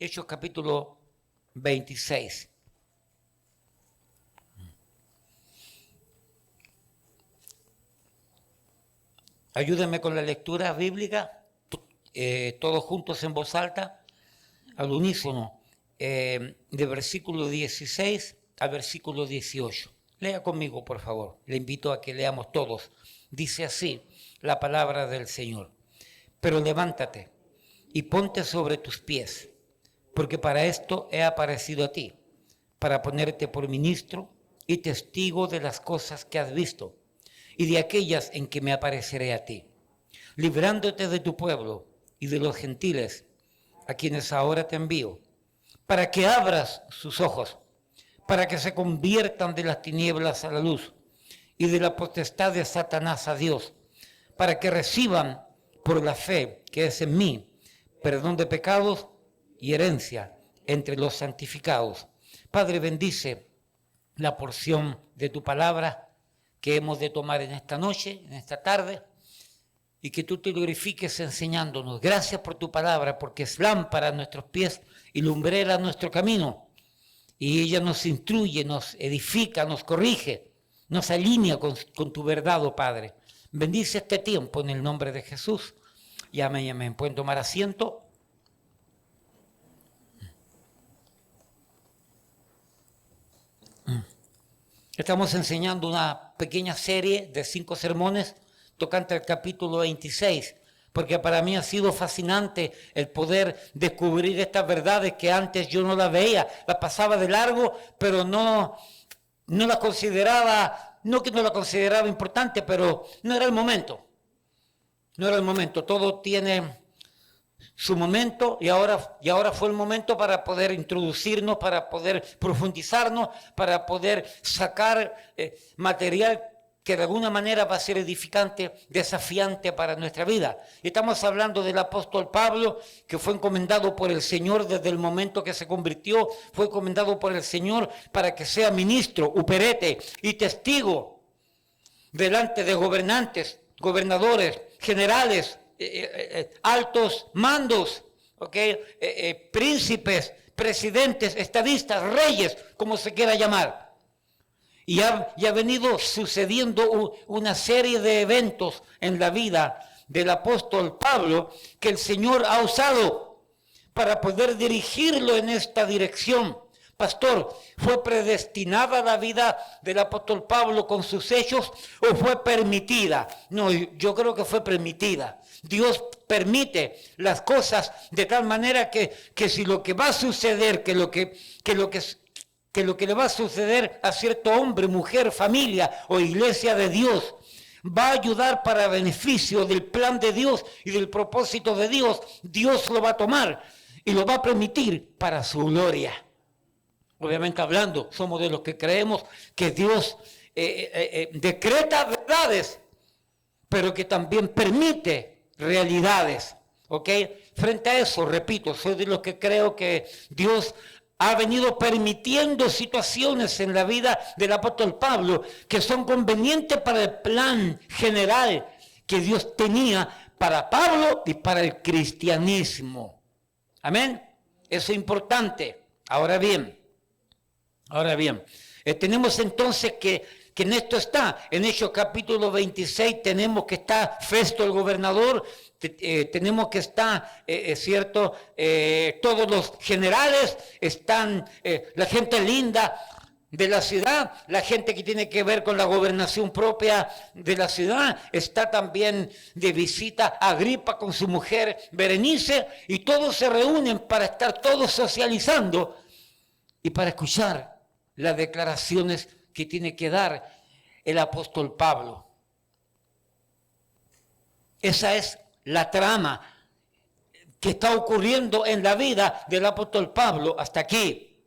Hechos capítulo 26. Ayúdenme con la lectura bíblica, todos juntos en voz alta, al unísono, de versículo 16 al versículo 18. Lea conmigo, por favor. Le invito a que leamos todos. Dice así la palabra del Señor. Pero levántate y ponte sobre tus pies, porque para esto he aparecido a ti, para ponerte por ministro y testigo de las cosas que has visto y de aquellas en que me apareceré a ti, librándote de tu pueblo y de los gentiles, a quienes ahora te envío, para que abras sus ojos, para que se conviertan de las tinieblas a la luz y de la potestad de Satanás a Dios, para que reciban por la fe que es en mí perdón de pecados y herencia entre los santificados. Padre, bendice la porción de tu palabra que hemos de tomar en esta noche, en esta tarde, y que tú te glorifiques enseñándonos. Gracias por tu palabra, porque es lámpara a nuestros pies y lumbrera a nuestro camino. Y ella nos instruye, nos edifica, nos corrige, nos alinea con tu verdad, oh Padre. Bendice este tiempo en el nombre de Jesús. Y amén, amén. ¿Pueden tomar asiento? Estamos enseñando una pequeña serie de 5 sermones tocante al capítulo 26, porque para mí ha sido fascinante el poder descubrir estas verdades que antes yo no las veía, las pasaba de largo, pero no las consideraba, no que no la consideraba importante, pero no era el momento. No era el momento, todo tiene su momento y ahora fue el momento para poder introducirnos, para poder profundizarnos, para poder sacar material que de alguna manera va a ser edificante, desafiante para nuestra vida. Estamos hablando del apóstol Pablo, que fue encomendado por el Señor desde el momento que se convirtió, fue encomendado por el Señor para que sea ministro, uperete y testigo delante de gobernantes, gobernadores, generales, altos mandos, príncipes, presidentes, estadistas, reyes, como se quiera llamar. Y ha venido sucediendo una serie de eventos en la vida del apóstol Pablo que el Señor ha usado para poder dirigirlo en esta dirección. Pastor, ¿fue predestinada la vida del apóstol Pablo con sus hechos o fue permitida? No, yo creo que fue permitida. Dios permite las cosas de tal manera que si lo que va a suceder, que lo que le va a suceder a cierto hombre, mujer, familia o iglesia de Dios, va a ayudar para beneficio del plan de Dios y del propósito de Dios, Dios lo va a tomar y lo va a permitir para su gloria. Obviamente hablando, somos de los que creemos que Dios decreta verdades, pero que también permite realidades, ¿ok? Frente a eso, repito, soy de los que creo que Dios ha venido permitiendo situaciones en la vida del apóstol Pablo que son convenientes para el plan general que Dios tenía para Pablo y para el cristianismo. Amén. Eso es importante. Ahora bien, tenemos entonces que en esto está, en Hechos capítulo 26 tenemos que está Festo el gobernador, tenemos que está, ¿cierto? Todos los generales, están la gente linda de la ciudad, la gente que tiene que ver con la gobernación propia de la ciudad, está también de visita Agripa con su mujer Berenice, y todos se reúnen para estar todos socializando y para escuchar las declaraciones que tiene que dar el apóstol Pablo. Esa es la trama que está ocurriendo en la vida del apóstol Pablo hasta aquí.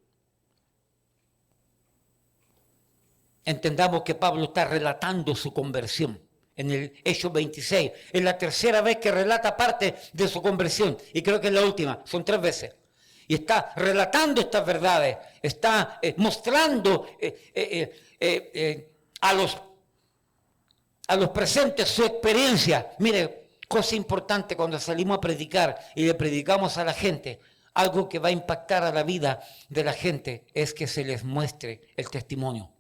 Entendamos que Pablo está relatando su conversión en el Hechos 26. Es la tercera vez que relata parte de su conversión y creo que es la última, son 3 veces. Y está relatando estas verdades, está mostrando a los presentes su experiencia. Mire, cosa importante cuando salimos a predicar y le predicamos a la gente, algo que va a impactar a la vida de la gente es que se les muestre el testimonio.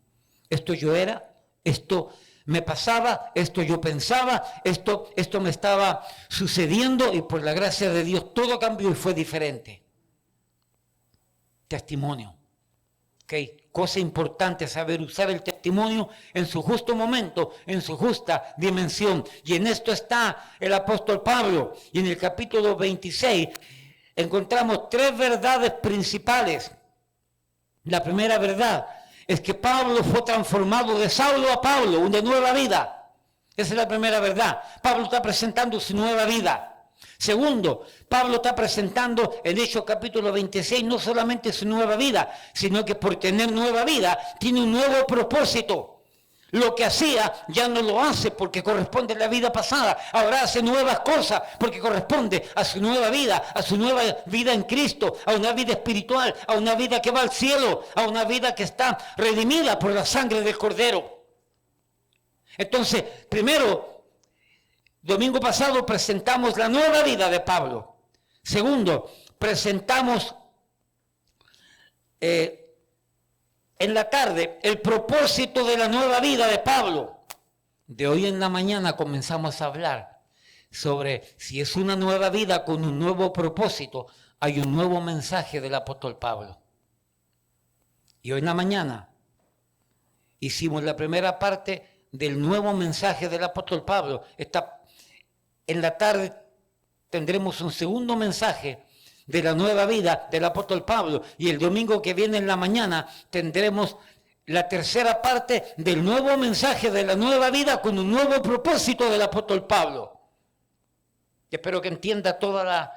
Esto yo era, esto me pasaba, esto yo pensaba, esto me estaba sucediendo y por la gracia de Dios todo cambió y fue diferente. Testimonio. ¿Okay? Cosa importante saber usar el testimonio en su justo momento, en su justa dimensión. Y en esto está el apóstol Pablo. Y en el capítulo 26 encontramos 3 verdades principales. La primera verdad es que Pablo fue transformado de Saulo a Pablo, una nueva vida. Esa es la primera verdad. Pablo está presentando su nueva vida. Segundo, Pablo está presentando en Hechos capítulo 26 no solamente su nueva vida, sino que por tener nueva vida tiene un nuevo propósito. Lo que hacía ya no lo hace porque corresponde a la vida pasada. Ahora hace nuevas cosas porque corresponde a su nueva vida en Cristo, a una vida espiritual, a una vida que va al cielo, a una vida que está redimida por la sangre del Cordero. Entonces, primero, domingo pasado presentamos la nueva vida de Pablo. Segundo, presentamos en la tarde el propósito de la nueva vida de Pablo. De hoy en la mañana comenzamos a hablar sobre si es una nueva vida con un nuevo propósito, hay un nuevo mensaje del apóstol Pablo. Y hoy en la mañana hicimos la primera parte del nuevo mensaje del apóstol Pablo. En la tarde tendremos un segundo mensaje de la nueva vida del apóstol Pablo y el domingo que viene en la mañana tendremos la tercera parte del nuevo mensaje de la nueva vida con un nuevo propósito del apóstol Pablo. Espero que entienda toda la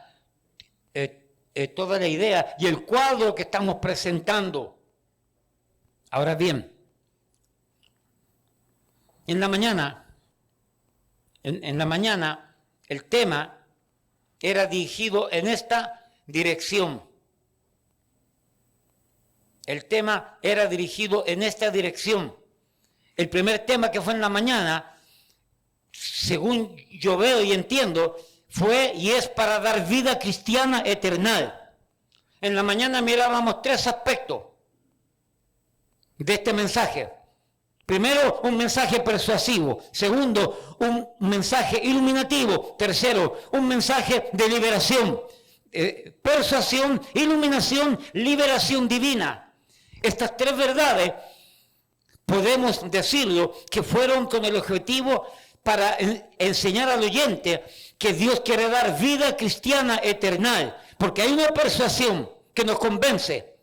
idea y el cuadro que estamos presentando. Ahora bien, en la mañana el tema era dirigido en esta dirección. El tema era dirigido en esta dirección. El primer tema que fue en la mañana, según yo veo y entiendo, fue y es para dar vida cristiana eternal. En la mañana mirábamos 3 aspectos de este mensaje. Primero, un mensaje persuasivo. Segundo, un mensaje iluminativo. Tercero, un mensaje de liberación. Persuasión, iluminación, liberación divina. Estas 3 verdades, podemos decirlo, que fueron con el objetivo para enseñar al oyente que Dios quiere dar vida cristiana eternal. Porque hay una persuasión que nos convence,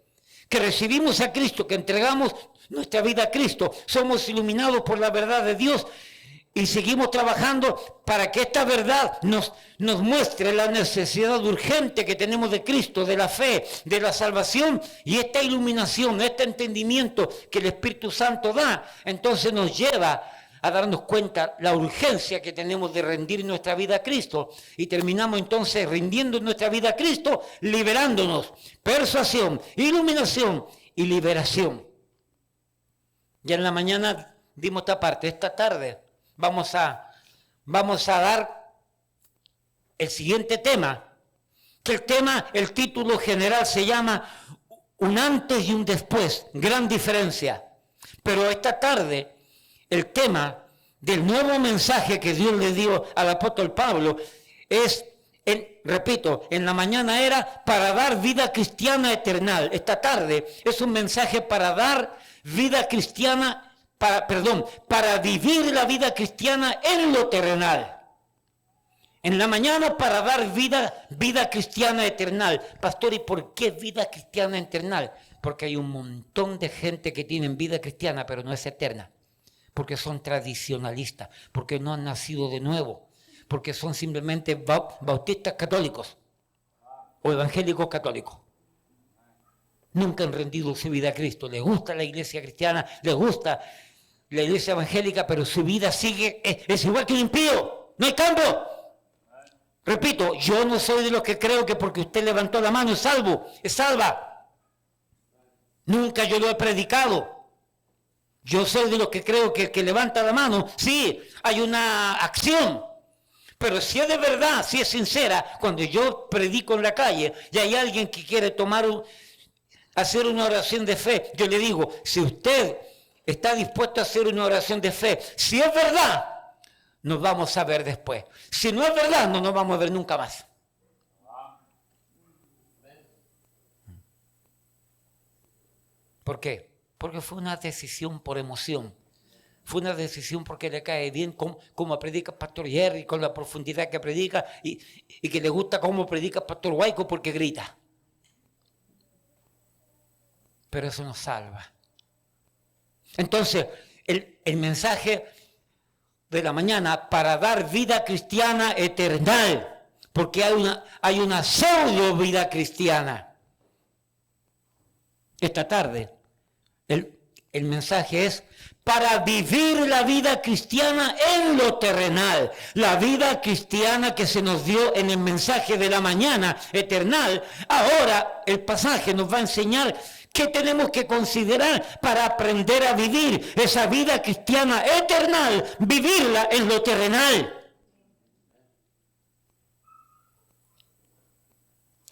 que recibimos a Cristo, que entregamos nuestra vida a Cristo, somos iluminados por la verdad de Dios y seguimos trabajando para que esta verdad nos muestre la necesidad urgente que tenemos de Cristo, de la fe, de la salvación y esta iluminación, este entendimiento que el Espíritu Santo da, entonces nos lleva a darnos cuenta la urgencia que tenemos de rendir nuestra vida a Cristo y terminamos entonces rindiendo nuestra vida a Cristo, liberándonos, persuasión, iluminación y liberación. Ya en la mañana dimos esta parte. Esta tarde vamos a dar el siguiente tema. Que el título general se llama Un antes y un después. Gran diferencia. Pero esta tarde el tema del nuevo mensaje que Dios le dio al apóstol Pablo es, repito, en la mañana era para dar vida cristiana eternal. Esta tarde es un mensaje para dar vida cristiana, para vivir la vida cristiana en lo terrenal. En la mañana para dar vida cristiana eternal. Pastor, ¿y por qué vida cristiana eternal? Porque hay un montón de gente que tienen vida cristiana, pero no es eterna. Porque son tradicionalistas, porque no han nacido de nuevo, porque son simplemente bautistas católicos o evangélicos católicos. Nunca han rendido su vida a Cristo. Les gusta la iglesia cristiana, les gusta la iglesia evangélica, pero su vida sigue, es igual que el impío. No hay cambio. Repito, yo no soy de los que creo que porque usted levantó la mano es salvo, es salva. Nunca yo lo he predicado. Yo soy de los que creo que el que levanta la mano, sí, hay una acción, Pero si es de verdad, si es sincera, cuando yo predico en la calle y hay alguien que quiere hacer una oración de fe, yo le digo, si usted está dispuesto a hacer una oración de fe, si es verdad, nos vamos a ver después. Si no es verdad, no nos vamos a ver nunca más. ¿Por qué? Porque fue una decisión por emoción. Fue una decisión porque le cae bien como predica Pastor Jerry, con la profundidad que predica, y que le gusta cómo predica Pastor Huayco porque grita. Pero eso nos salva. Entonces, el mensaje de la mañana para dar vida cristiana eternal, porque hay una pseudo vida cristiana. Esta tarde, el mensaje es para vivir la vida cristiana en lo terrenal, la vida cristiana que se nos dio en el mensaje de la mañana eternal. Ahora el pasaje nos va a enseñar qué tenemos que considerar para aprender a vivir esa vida cristiana eternal, vivirla en lo terrenal.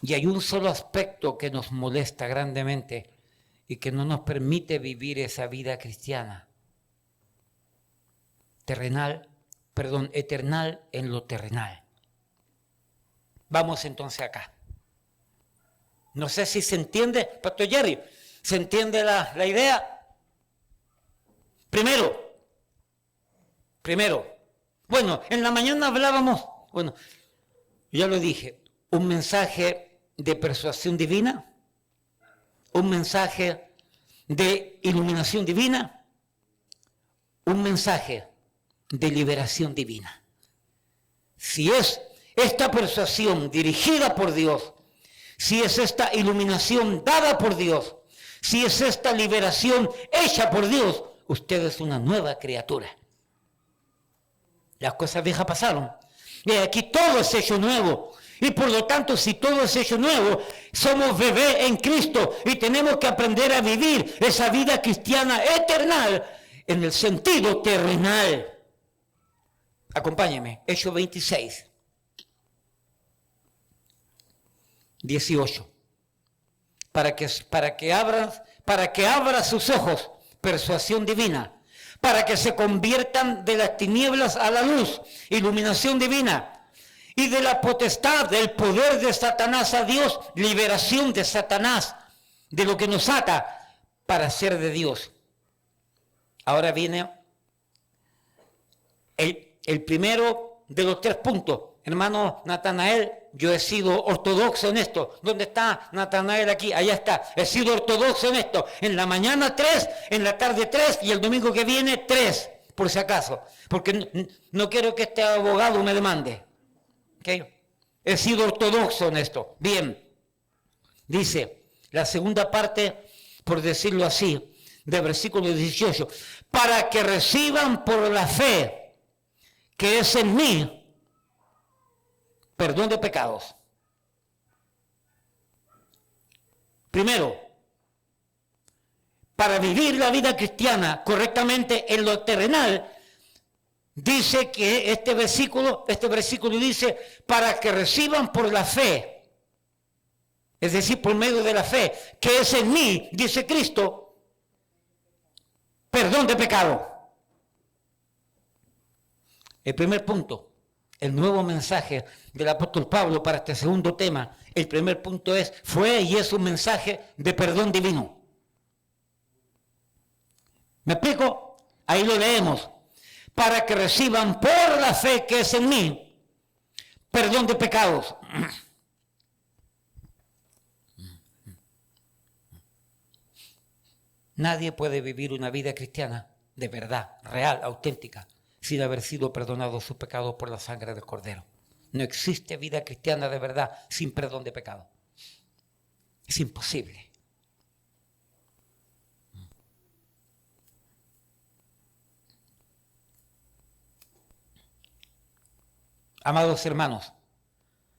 Y hay un solo aspecto que nos molesta grandemente y que no nos permite vivir esa vida cristiana. Eternal en lo terrenal. Vamos entonces acá. No sé si se entiende, Pastor Jerry, ¿se entiende la idea? Primero, bueno, en la mañana hablábamos, ya lo dije, un mensaje de persuasión divina, un mensaje de iluminación divina, un mensaje de liberación divina. Si es esta persuasión dirigida por Dios, si es esta iluminación dada por Dios, si es esta liberación hecha por Dios, usted es una nueva criatura. Las cosas viejas pasaron y aquí todo es hecho nuevo. Y por lo tanto, si todo es hecho nuevo, somos bebés en Cristo y tenemos que aprender a vivir esa vida cristiana eternal en el sentido terrenal. Acompáñeme, Hechos 26, 18. Para que abra sus ojos, persuasión divina, para que se conviertan de las tinieblas a la luz, iluminación divina, y de la potestad, del poder de Satanás a Dios, liberación de Satanás, de lo que nos ata, para ser de Dios. Ahora viene el primero de los 3 puntos. Hermano Natanael, yo he sido ortodoxo en esto. ¿Dónde está Natanael aquí? Allá está. He sido ortodoxo en esto. En la mañana 3, en la tarde 3 y el domingo que viene 3, por si acaso. Porque no quiero que este abogado me demande. ¿Okay? He sido ortodoxo en esto. Bien. Dice la segunda parte, por decirlo así, del versículo 18. Para que reciban por la fe que es en mí, perdón de pecados. Primero, para vivir la vida cristiana correctamente en lo terrenal, dice que este versículo dice, para que reciban por la fe, es decir, por medio de la fe, que es en mí, dice Cristo, perdón de pecado. El primer punto. El nuevo mensaje del apóstol Pablo para este segundo tema, el primer punto fue y es un mensaje de perdón divino. ¿Me explico? Ahí lo leemos. Para que reciban por la fe que es en mí, perdón de pecados. Nadie puede vivir una vida cristiana de verdad, real, auténtica, sin haber sido perdonado sus pecados por la sangre del Cordero. No existe vida cristiana de verdad sin perdón de pecado. Es imposible. Amados hermanos,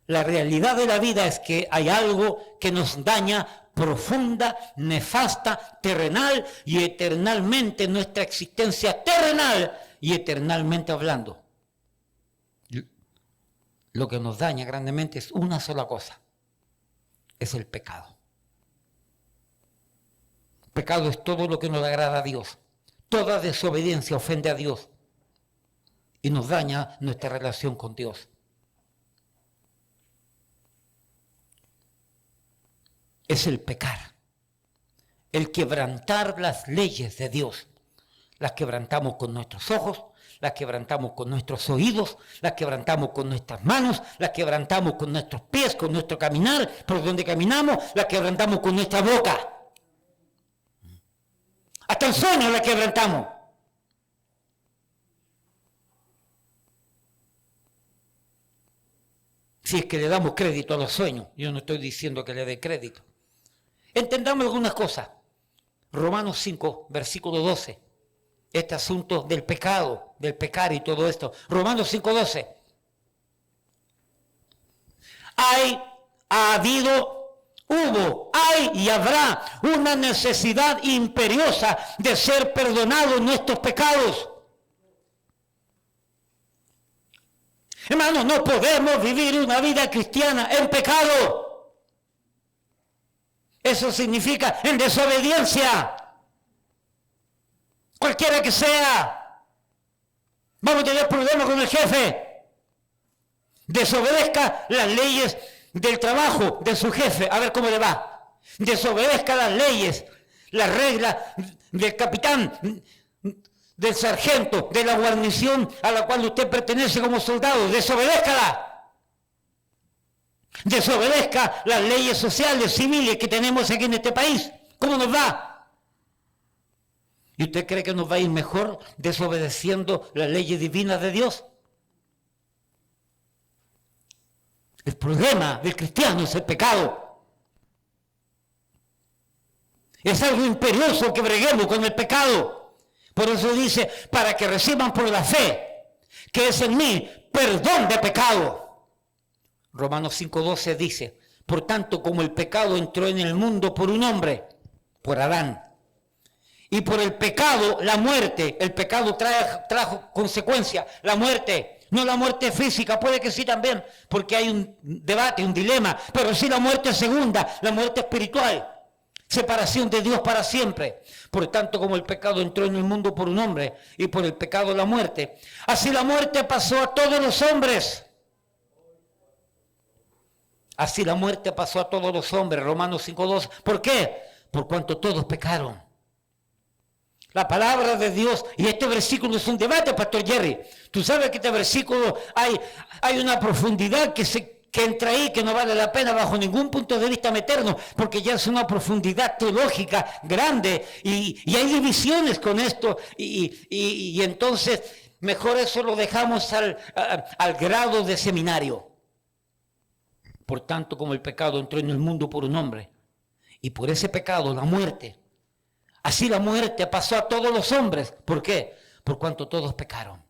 la realidad de la vida es que hay algo que nos daña profunda, nefasta, terrenal y eternalmente nuestra existencia terrenal y eternalmente hablando. lo que nos daña grandemente es una sola cosa, es el pecado. Pecado es todo lo que nos agrada a Dios. Toda desobediencia ofende a Dios y nos daña nuestra relación con Dios. Es el pecar, el quebrantar las leyes de Dios. Las quebrantamos con nuestros ojos, las quebrantamos con nuestros oídos, las quebrantamos con nuestras manos, las quebrantamos con nuestros pies, con nuestro caminar, por donde caminamos, las quebrantamos con nuestra boca. Hasta el sueño las quebrantamos. Si es que le damos crédito a los sueños, yo no estoy diciendo que le dé crédito. Entendamos algunas cosas. Romanos 5, versículo 12. Este asunto del pecado, del pecar y todo esto. Romanos 5, 12. Hay y habrá una necesidad imperiosa de ser perdonados nuestros pecados. Hermanos, no podemos vivir una vida cristiana en pecado. Eso significa en desobediencia. Cualquiera que sea. Vamos a tener problemas con el jefe. Desobedezca las leyes del trabajo de su jefe. A ver cómo le va. Desobedezca las leyes, las reglas del capitán, del sargento, de la guarnición a la cual usted pertenece como soldado. Desobedézcala. Desobedezca las leyes sociales, civiles que tenemos aquí en este país. ¿Cómo nos va? ¿Y usted cree que nos va a ir mejor desobedeciendo las leyes divinas de Dios? El problema del cristiano es el pecado. Es algo imperioso que breguemos con el pecado. Por eso dice, para que reciban por la fe, que es en mí, perdón de pecado. Romanos 5:12 dice, por tanto, como el pecado entró en el mundo por un hombre, por Adán, y por el pecado, la muerte, el pecado trajo consecuencia, la muerte, no la muerte física, puede que sí también, porque hay un debate, un dilema, pero sí la muerte segunda, la muerte espiritual, separación de Dios para siempre. Por tanto, como el pecado entró en el mundo por un hombre, y por el pecado la muerte, así la muerte pasó a todos los hombres. Así la muerte pasó a todos los hombres, Romanos 5:2. ¿Por qué? Por cuanto todos pecaron. La palabra de Dios, y este versículo es un debate, Pastor Jerry. Tú sabes que este versículo hay una profundidad que entra ahí, que no vale la pena bajo ningún punto de vista meternos, porque ya es una profundidad teológica grande, y hay divisiones con esto, y entonces mejor eso lo dejamos al grado de seminario. Por tanto, como el pecado entró en el mundo por un hombre, y por ese pecado la muerte, así la muerte pasó a todos los hombres. ¿Por qué? Por cuanto todos pecaron.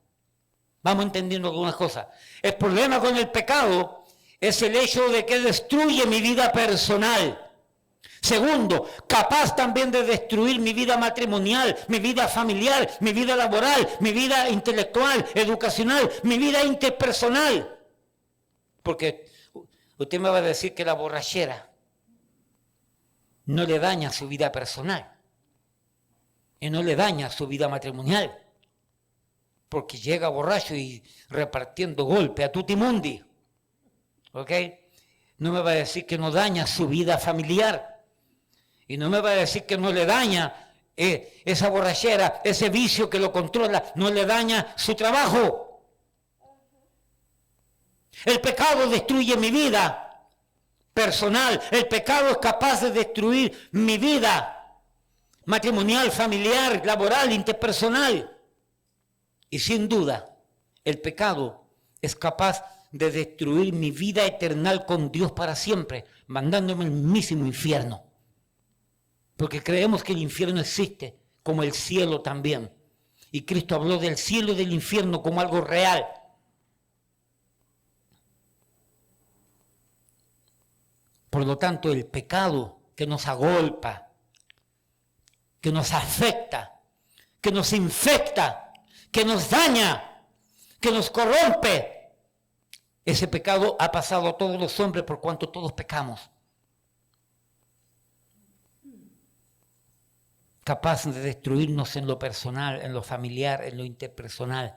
Vamos entendiendo algunas cosas. El problema con el pecado es el hecho de que destruye mi vida personal. Segundo, capaz también de destruir mi vida matrimonial, mi vida familiar, mi vida laboral, mi vida intelectual, educacional, mi vida interpersonal. Porque usted me va a decir que la borrachera no le daña su vida personal y no le daña su vida matrimonial, porque llega borracho y repartiendo golpe a tutimundi, ¿ok? No me va a decir que no daña su vida familiar y no me va a decir que no le daña esa borrachera, ese vicio que lo controla, no le daña su trabajo. El pecado destruye mi vida personal. El pecado es capaz de destruir mi vida matrimonial, familiar, laboral, interpersonal. Y sin duda, el pecado es capaz de destruir mi vida eterna con Dios para siempre, mandándome al mismísimo infierno. Porque creemos que el infierno existe, como el cielo también. Y Cristo habló del cielo y del infierno como algo real. Por lo tanto, el pecado que nos agolpa, que nos afecta, que nos infecta, que nos daña, que nos corrompe, Ese pecado ha pasado a todos los hombres por cuanto todos pecamos. Capaz de destruirnos en lo personal, en lo familiar, en lo interpersonal,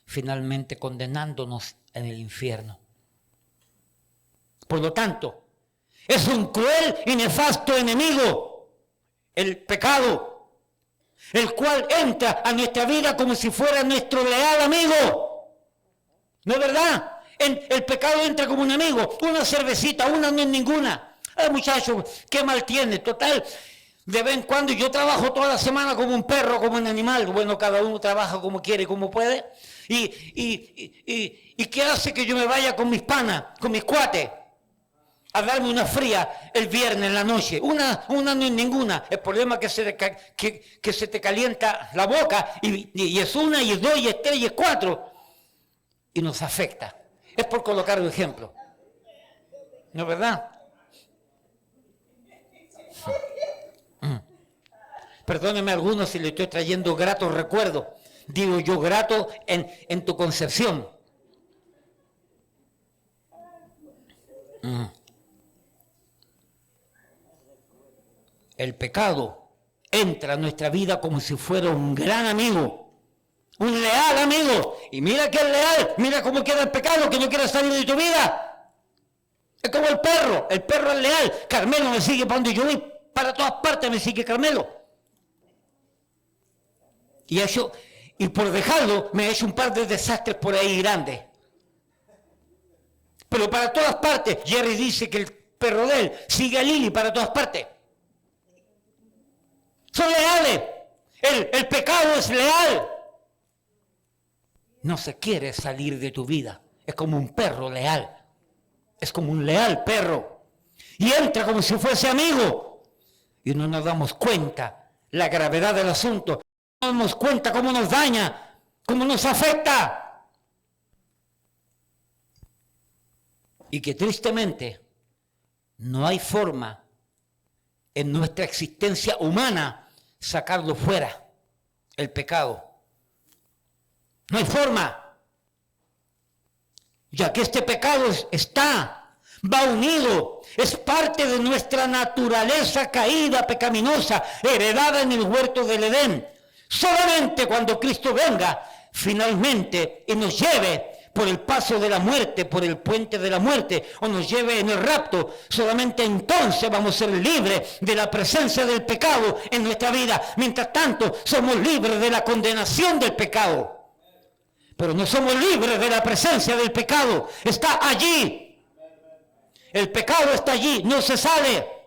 finalmente condenándonos en el infierno. Por lo tanto, es un cruel y nefasto enemigo, el pecado, el cual entra a nuestra vida como si fuera nuestro leal amigo. ¿No es verdad? El pecado entra como un amigo. Una cervecita, una no es ninguna. Muchacho, qué mal tiene, total. De vez en cuando yo trabajo toda la semana como un perro, como un animal. Bueno, cada uno trabaja como quiere, como puede. ¿Y qué hace que yo me vaya con mis panas, con mis cuates, a darme una fría el viernes en la noche? Una no es ninguna. El problema es que se te calienta la boca y es una, y es dos, y es tres, y es cuatro. Y nos afecta. Es por colocar un ejemplo. ¿No es verdad? Perdóneme a algunos si le estoy trayendo gratos recuerdos. Digo yo grato en tu concepción. El pecado entra a nuestra vida como si fuera un gran amigo, un leal amigo. Y mira que es leal, mira cómo queda el pecado que no quiere salir de tu vida. Es como el perro es leal. Carmelo me sigue para donde yo voy, para todas partes me sigue Carmelo. Y por dejarlo me he hecho un par de desastres por ahí grandes. Pero para todas partes, Jerry dice que el perro de él sigue a Lili para todas partes. Son leales. El pecado es leal. No se quiere salir de tu vida. Es como un perro leal. Es como un leal perro. Y entra como si fuese amigo. Y no nos damos cuenta la gravedad del asunto. No nos damos cuenta cómo nos daña, cómo nos afecta. Y que tristemente no hay forma en nuestra existencia humana sacarlo fuera, el pecado. No hay forma, ya que este pecado va unido, es parte de nuestra naturaleza caída, pecaminosa, heredada en el huerto del Edén. Solamente cuando Cristo venga finalmente y nos lleve por el paso de la muerte, por el puente de la muerte, o nos lleve en el rapto, solamente entonces vamos a ser libres de la presencia del pecado en nuestra vida. Mientras tanto, somos libres de la condenación del pecado. Pero no somos libres de la presencia del pecado. Está allí. El pecado está allí, no se sale.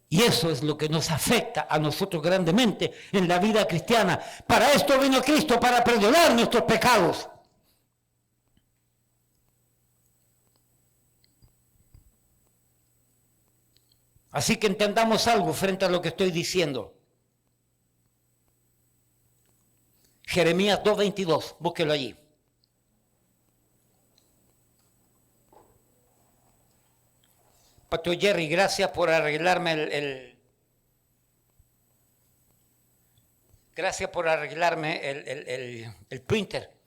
Y eso es lo que nos afecta a nosotros grandemente en la vida cristiana. Para esto vino Cristo, para perdonar nuestros pecados. Así que entendamos algo frente a lo que estoy diciendo. Jeremías 2:22, búsquelo allí. Pastor Jerry, gracias por arreglarme gracias por arreglarme el printer.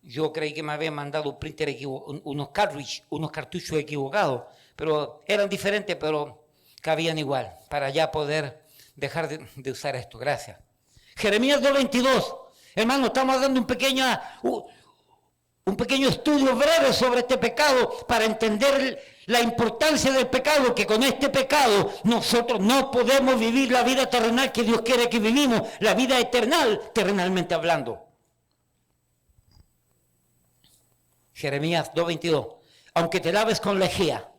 Yo creí que me habían mandado un printer unos cartuchos equivocados, pero eran diferentes, pero cabían igual, para ya poder dejar de usar esto. Gracias. Jeremías 2:22. Hermano, estamos dando un pequeño estudio breve sobre este pecado para entender la importancia del pecado, que con este pecado nosotros no podemos vivir la vida terrenal que Dios quiere que vivimos, la vida eterna, terrenalmente hablando. Jeremías 2:22. Aunque te laves con lejía,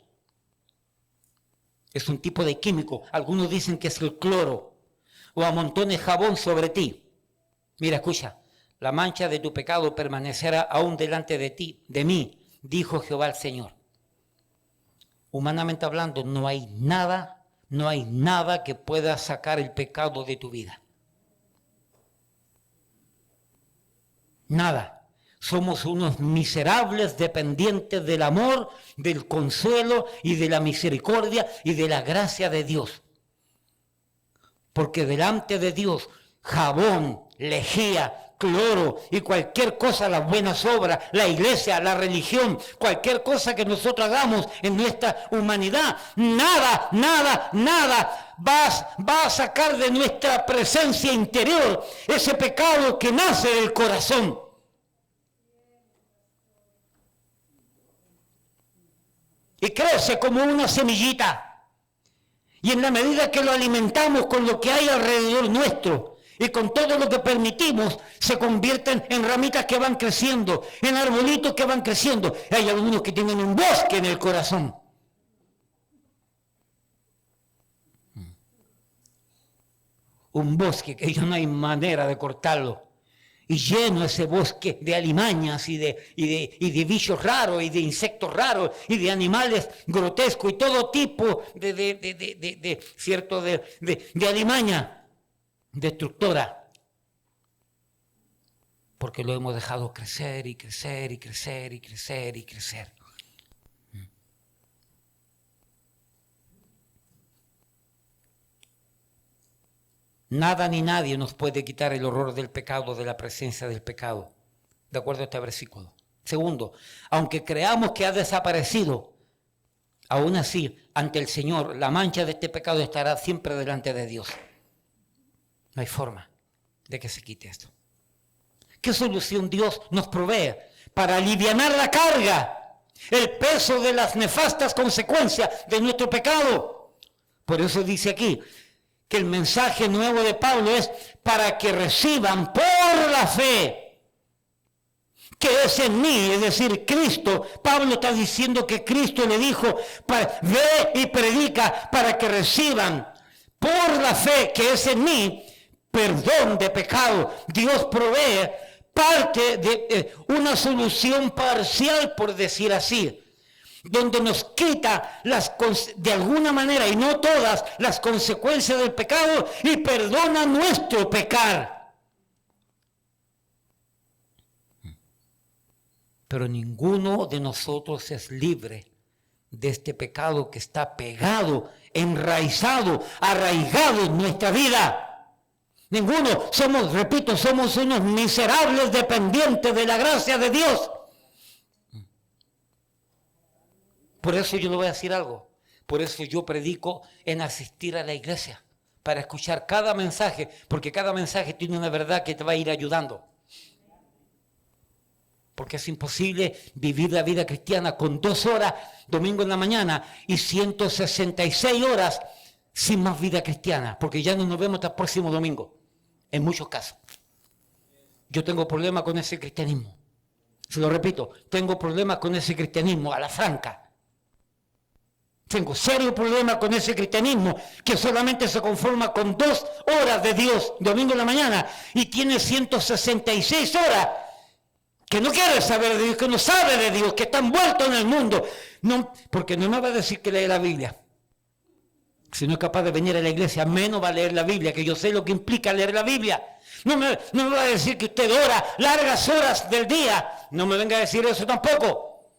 es un tipo de químico, algunos dicen que es el cloro, o amontones jabón sobre ti. Mira, escucha, la mancha de tu pecado permanecerá aún delante de ti, de mí, dijo Jehová el Señor. Humanamente hablando, no hay nada que pueda sacar el pecado de tu vida. Nada. Somos unos miserables dependientes del amor, del consuelo y de la misericordia y de la gracia de Dios. Porque delante de Dios, jabón, lejía, cloro y cualquier cosa, las buenas obras, la iglesia, la religión, cualquier cosa que nosotros hagamos en nuestra humanidad, nada va a sacar de nuestra presencia interior ese pecado que nace del corazón. Y crece como una semillita. Y en la medida que lo alimentamos con lo que hay alrededor nuestro y con todo lo que permitimos, se convierten en ramitas que van creciendo, en arbolitos que van creciendo. Hay algunos que tienen un bosque en el corazón. Un bosque que ya no hay manera de cortarlo. Y lleno ese bosque de alimañas y de bichos raros y de insectos raros y de animales grotescos y todo tipo de alimaña destructora. Porque lo hemos dejado crecer y crecer y crecer y crecer y crecer. Nada ni nadie nos puede quitar el horror del pecado, de la presencia del pecado, de acuerdo a este versículo. Segundo, aunque creamos que ha desaparecido, aún así, ante el Señor, la mancha de este pecado estará siempre delante de Dios. No hay forma de que se quite esto. ¿Qué solución Dios nos provee para alivianar la carga, el peso de las nefastas consecuencias de nuestro pecado? Por eso dice aquí que el mensaje nuevo de Pablo es para que reciban por la fe que es en mí, es decir, Cristo. Pablo está diciendo que Cristo le dijo, ve y predica para que reciban por la fe que es en mí, perdón de pecado. Dios provee parte de una solución parcial, por decir así, donde nos quita de alguna manera, y no todas, las consecuencias del pecado y perdona nuestro pecar. Pero ninguno de nosotros es libre de este pecado que está pegado, enraizado, arraigado en nuestra vida. Ninguno. Somos unos miserables dependientes de la gracia de Dios. Por eso yo le voy a decir algo. Por eso yo predico en asistir a la iglesia, para escuchar cada mensaje, porque cada mensaje tiene una verdad que te va a ir ayudando. Porque es imposible vivir la vida cristiana con 2 horas, domingo en la mañana, y 166 horas sin más vida cristiana, porque ya no nos vemos hasta el próximo domingo, en muchos casos. Yo tengo problemas con ese cristianismo. Se lo repito, tengo problemas con ese cristianismo a la franca. Tengo serio problema con ese cristianismo que solamente se conforma con 2 horas de Dios, domingo en la mañana, y tiene 166 horas que no quiere saber de Dios, que no sabe de Dios, que está envuelto en el mundo. No, porque no me va a decir que lee la Biblia. Si no es capaz de venir a la iglesia, menos va a leer la Biblia, que yo sé lo que implica leer la Biblia. No me va a decir que usted ora largas horas del día. No me venga a decir eso tampoco.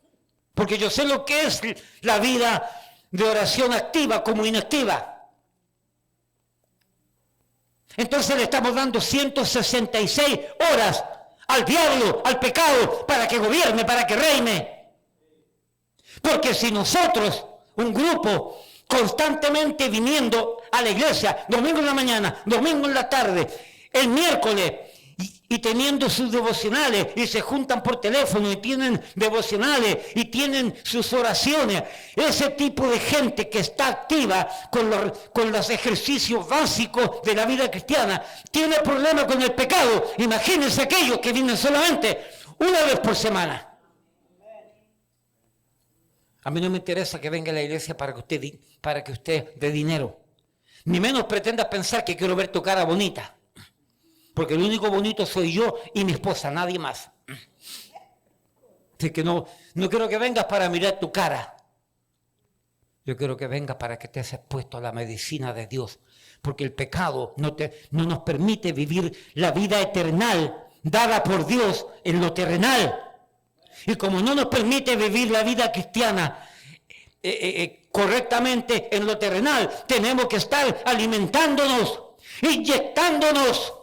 Porque yo sé lo que es la vida de oración activa como inactiva. Entonces le estamos dando 166 horas al diablo, al pecado, para que gobierne, para que reine. Porque si nosotros, un grupo, constantemente viniendo a la iglesia, domingo en la mañana, domingo en la tarde, el miércoles, y teniendo sus devocionales, y se juntan por teléfono, y tienen devocionales, y tienen sus oraciones, ese tipo de gente que está activa con los ejercicios básicos de la vida cristiana, tiene problemas con el pecado. Imagínense aquellos que vienen solamente una vez por semana. A mí no me interesa que venga a la iglesia para que usted dé dinero, ni menos pretenda pensar que quiero ver tu cara bonita. Porque el único bonito soy yo y mi esposa, nadie más. Así que no quiero que vengas para mirar tu cara. Yo quiero que vengas para que te seas expuesto a la medicina de Dios. Porque el pecado no nos permite vivir la vida eterna dada por Dios en lo terrenal. Y como no nos permite vivir la vida cristiana correctamente en lo terrenal, tenemos que estar alimentándonos, inyectándonos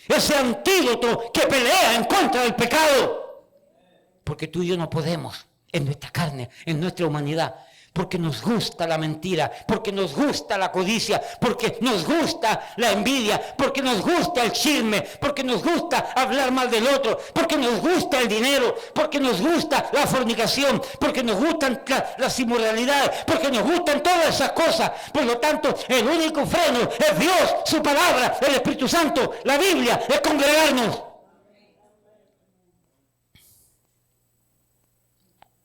ese antídoto que pelea en contra del pecado. Porque tú y yo no podemos, en nuestra carne, en nuestra humanidad, porque nos gusta la mentira, porque nos gusta la codicia, porque nos gusta la envidia, porque nos gusta el chisme, porque nos gusta hablar mal del otro, porque nos gusta el dinero, porque nos gusta la fornicación, porque nos gustan las inmoralidades, porque nos gustan todas esas cosas. Por lo tanto, el único freno es Dios, su palabra, el Espíritu Santo, la Biblia, es congregarnos.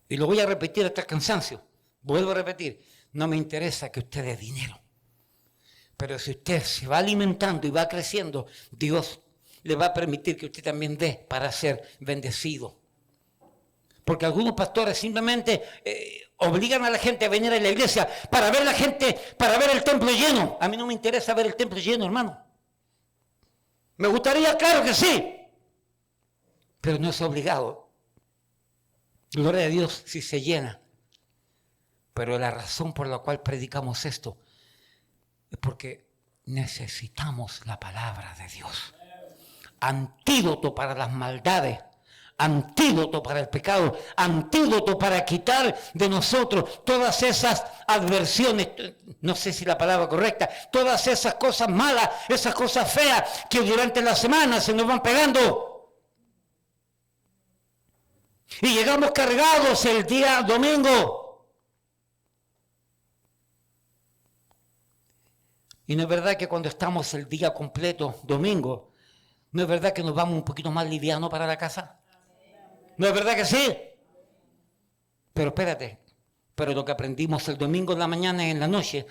Y lo voy a repetir hasta el cansancio. Vuelvo a repetir, no me interesa que usted dé dinero. Pero si usted se va alimentando y va creciendo, Dios le va a permitir que usted también dé para ser bendecido. Porque algunos pastores simplemente obligan a la gente a venir a la iglesia para ver la gente, para ver el templo lleno. A mí no me interesa ver el templo lleno, hermano. Me gustaría, claro que sí, pero no es obligado. Gloria a Dios si se llena. Pero la razón por la cual predicamos esto es porque necesitamos la palabra de Dios. Antídoto para las maldades, antídoto para el pecado, antídoto para quitar de nosotros todas esas adversiones, no sé si la palabra correcta, todas esas cosas malas, esas cosas feas que durante la semana se nos van pegando. Y llegamos cargados el día domingo. Y no es verdad que cuando estamos el día completo, domingo, ¿no es verdad que nos vamos un poquito más livianos para la casa? ¿No es verdad que sí? Pero espérate, pero lo que aprendimos el domingo en la mañana y en la noche,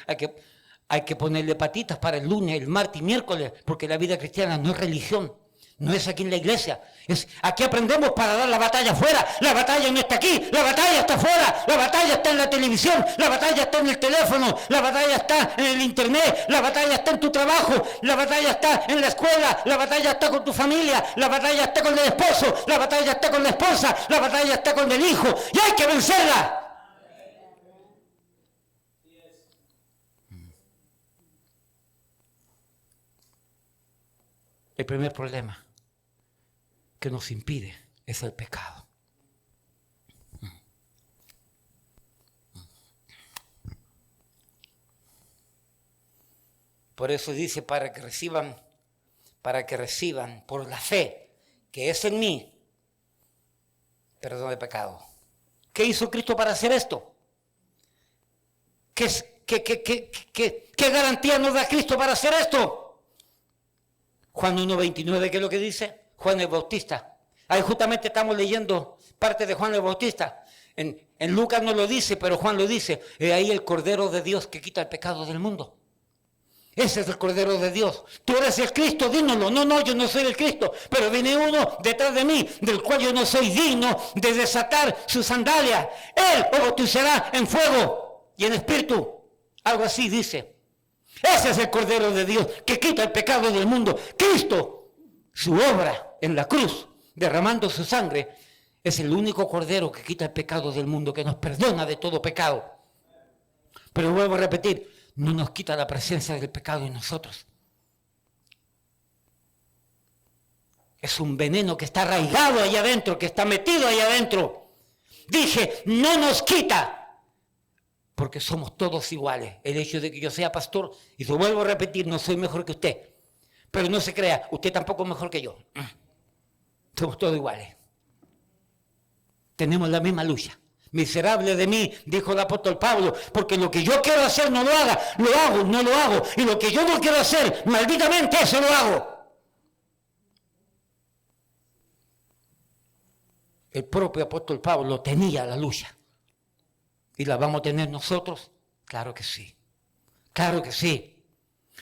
hay que ponerle patitas para el lunes, el martes y miércoles, porque la vida cristiana no es religión. No es aquí en la iglesia, es aquí aprendemos para dar la batalla afuera. La batalla no está aquí, la batalla está afuera, la batalla está en la televisión, la batalla está en el teléfono, la batalla está en el internet, la batalla está en tu trabajo, la batalla está en la escuela, la batalla está con tu familia, la batalla está con el esposo, la batalla está con la esposa, la batalla está con el hijo, y hay que vencerla. El primer problema que nos impide es el pecado. Por eso dice, para que reciban por la fe que es en mí, perdón de pecado. ¿Qué hizo Cristo para hacer esto? ¿Qué garantía nos da Cristo para hacer esto? Juan 1:29, ¿qué es lo que dice? Juan el Bautista. Ahí justamente estamos leyendo parte de Juan el Bautista. En Lucas no lo dice, pero Juan lo dice. He ahí el Cordero de Dios que quita el pecado del mundo. Ese es el Cordero de Dios. Tú eres el Cristo, dínoslo. No, yo no soy el Cristo. Pero viene uno detrás de mí, del cual yo no soy digno de desatar sus sandalias. Él os bautizará en fuego y en espíritu. Algo así dice. Ese es el Cordero de Dios que quita el pecado del mundo. Cristo, su obra en la cruz, derramando su sangre, es el único Cordero que quita el pecado del mundo, que nos perdona de todo pecado. Pero vuelvo a repetir, no nos quita la presencia del pecado en nosotros. Es un veneno que está arraigado allá adentro, que está metido allá adentro. Dije, no nos quita. Porque somos todos iguales. El hecho de que yo sea pastor, y lo vuelvo a repetir, no soy mejor que usted. Pero no se crea, usted tampoco es mejor que yo. Somos todos iguales. Tenemos la misma lucha. Miserable de mí, dijo el apóstol Pablo, porque lo que yo quiero hacer no lo haga, lo hago, no lo hago. Y lo que yo no quiero hacer, malditamente, eso lo hago. El propio apóstol Pablo tenía la lucha. ¿Y la vamos a tener nosotros? Claro que sí. Claro que sí.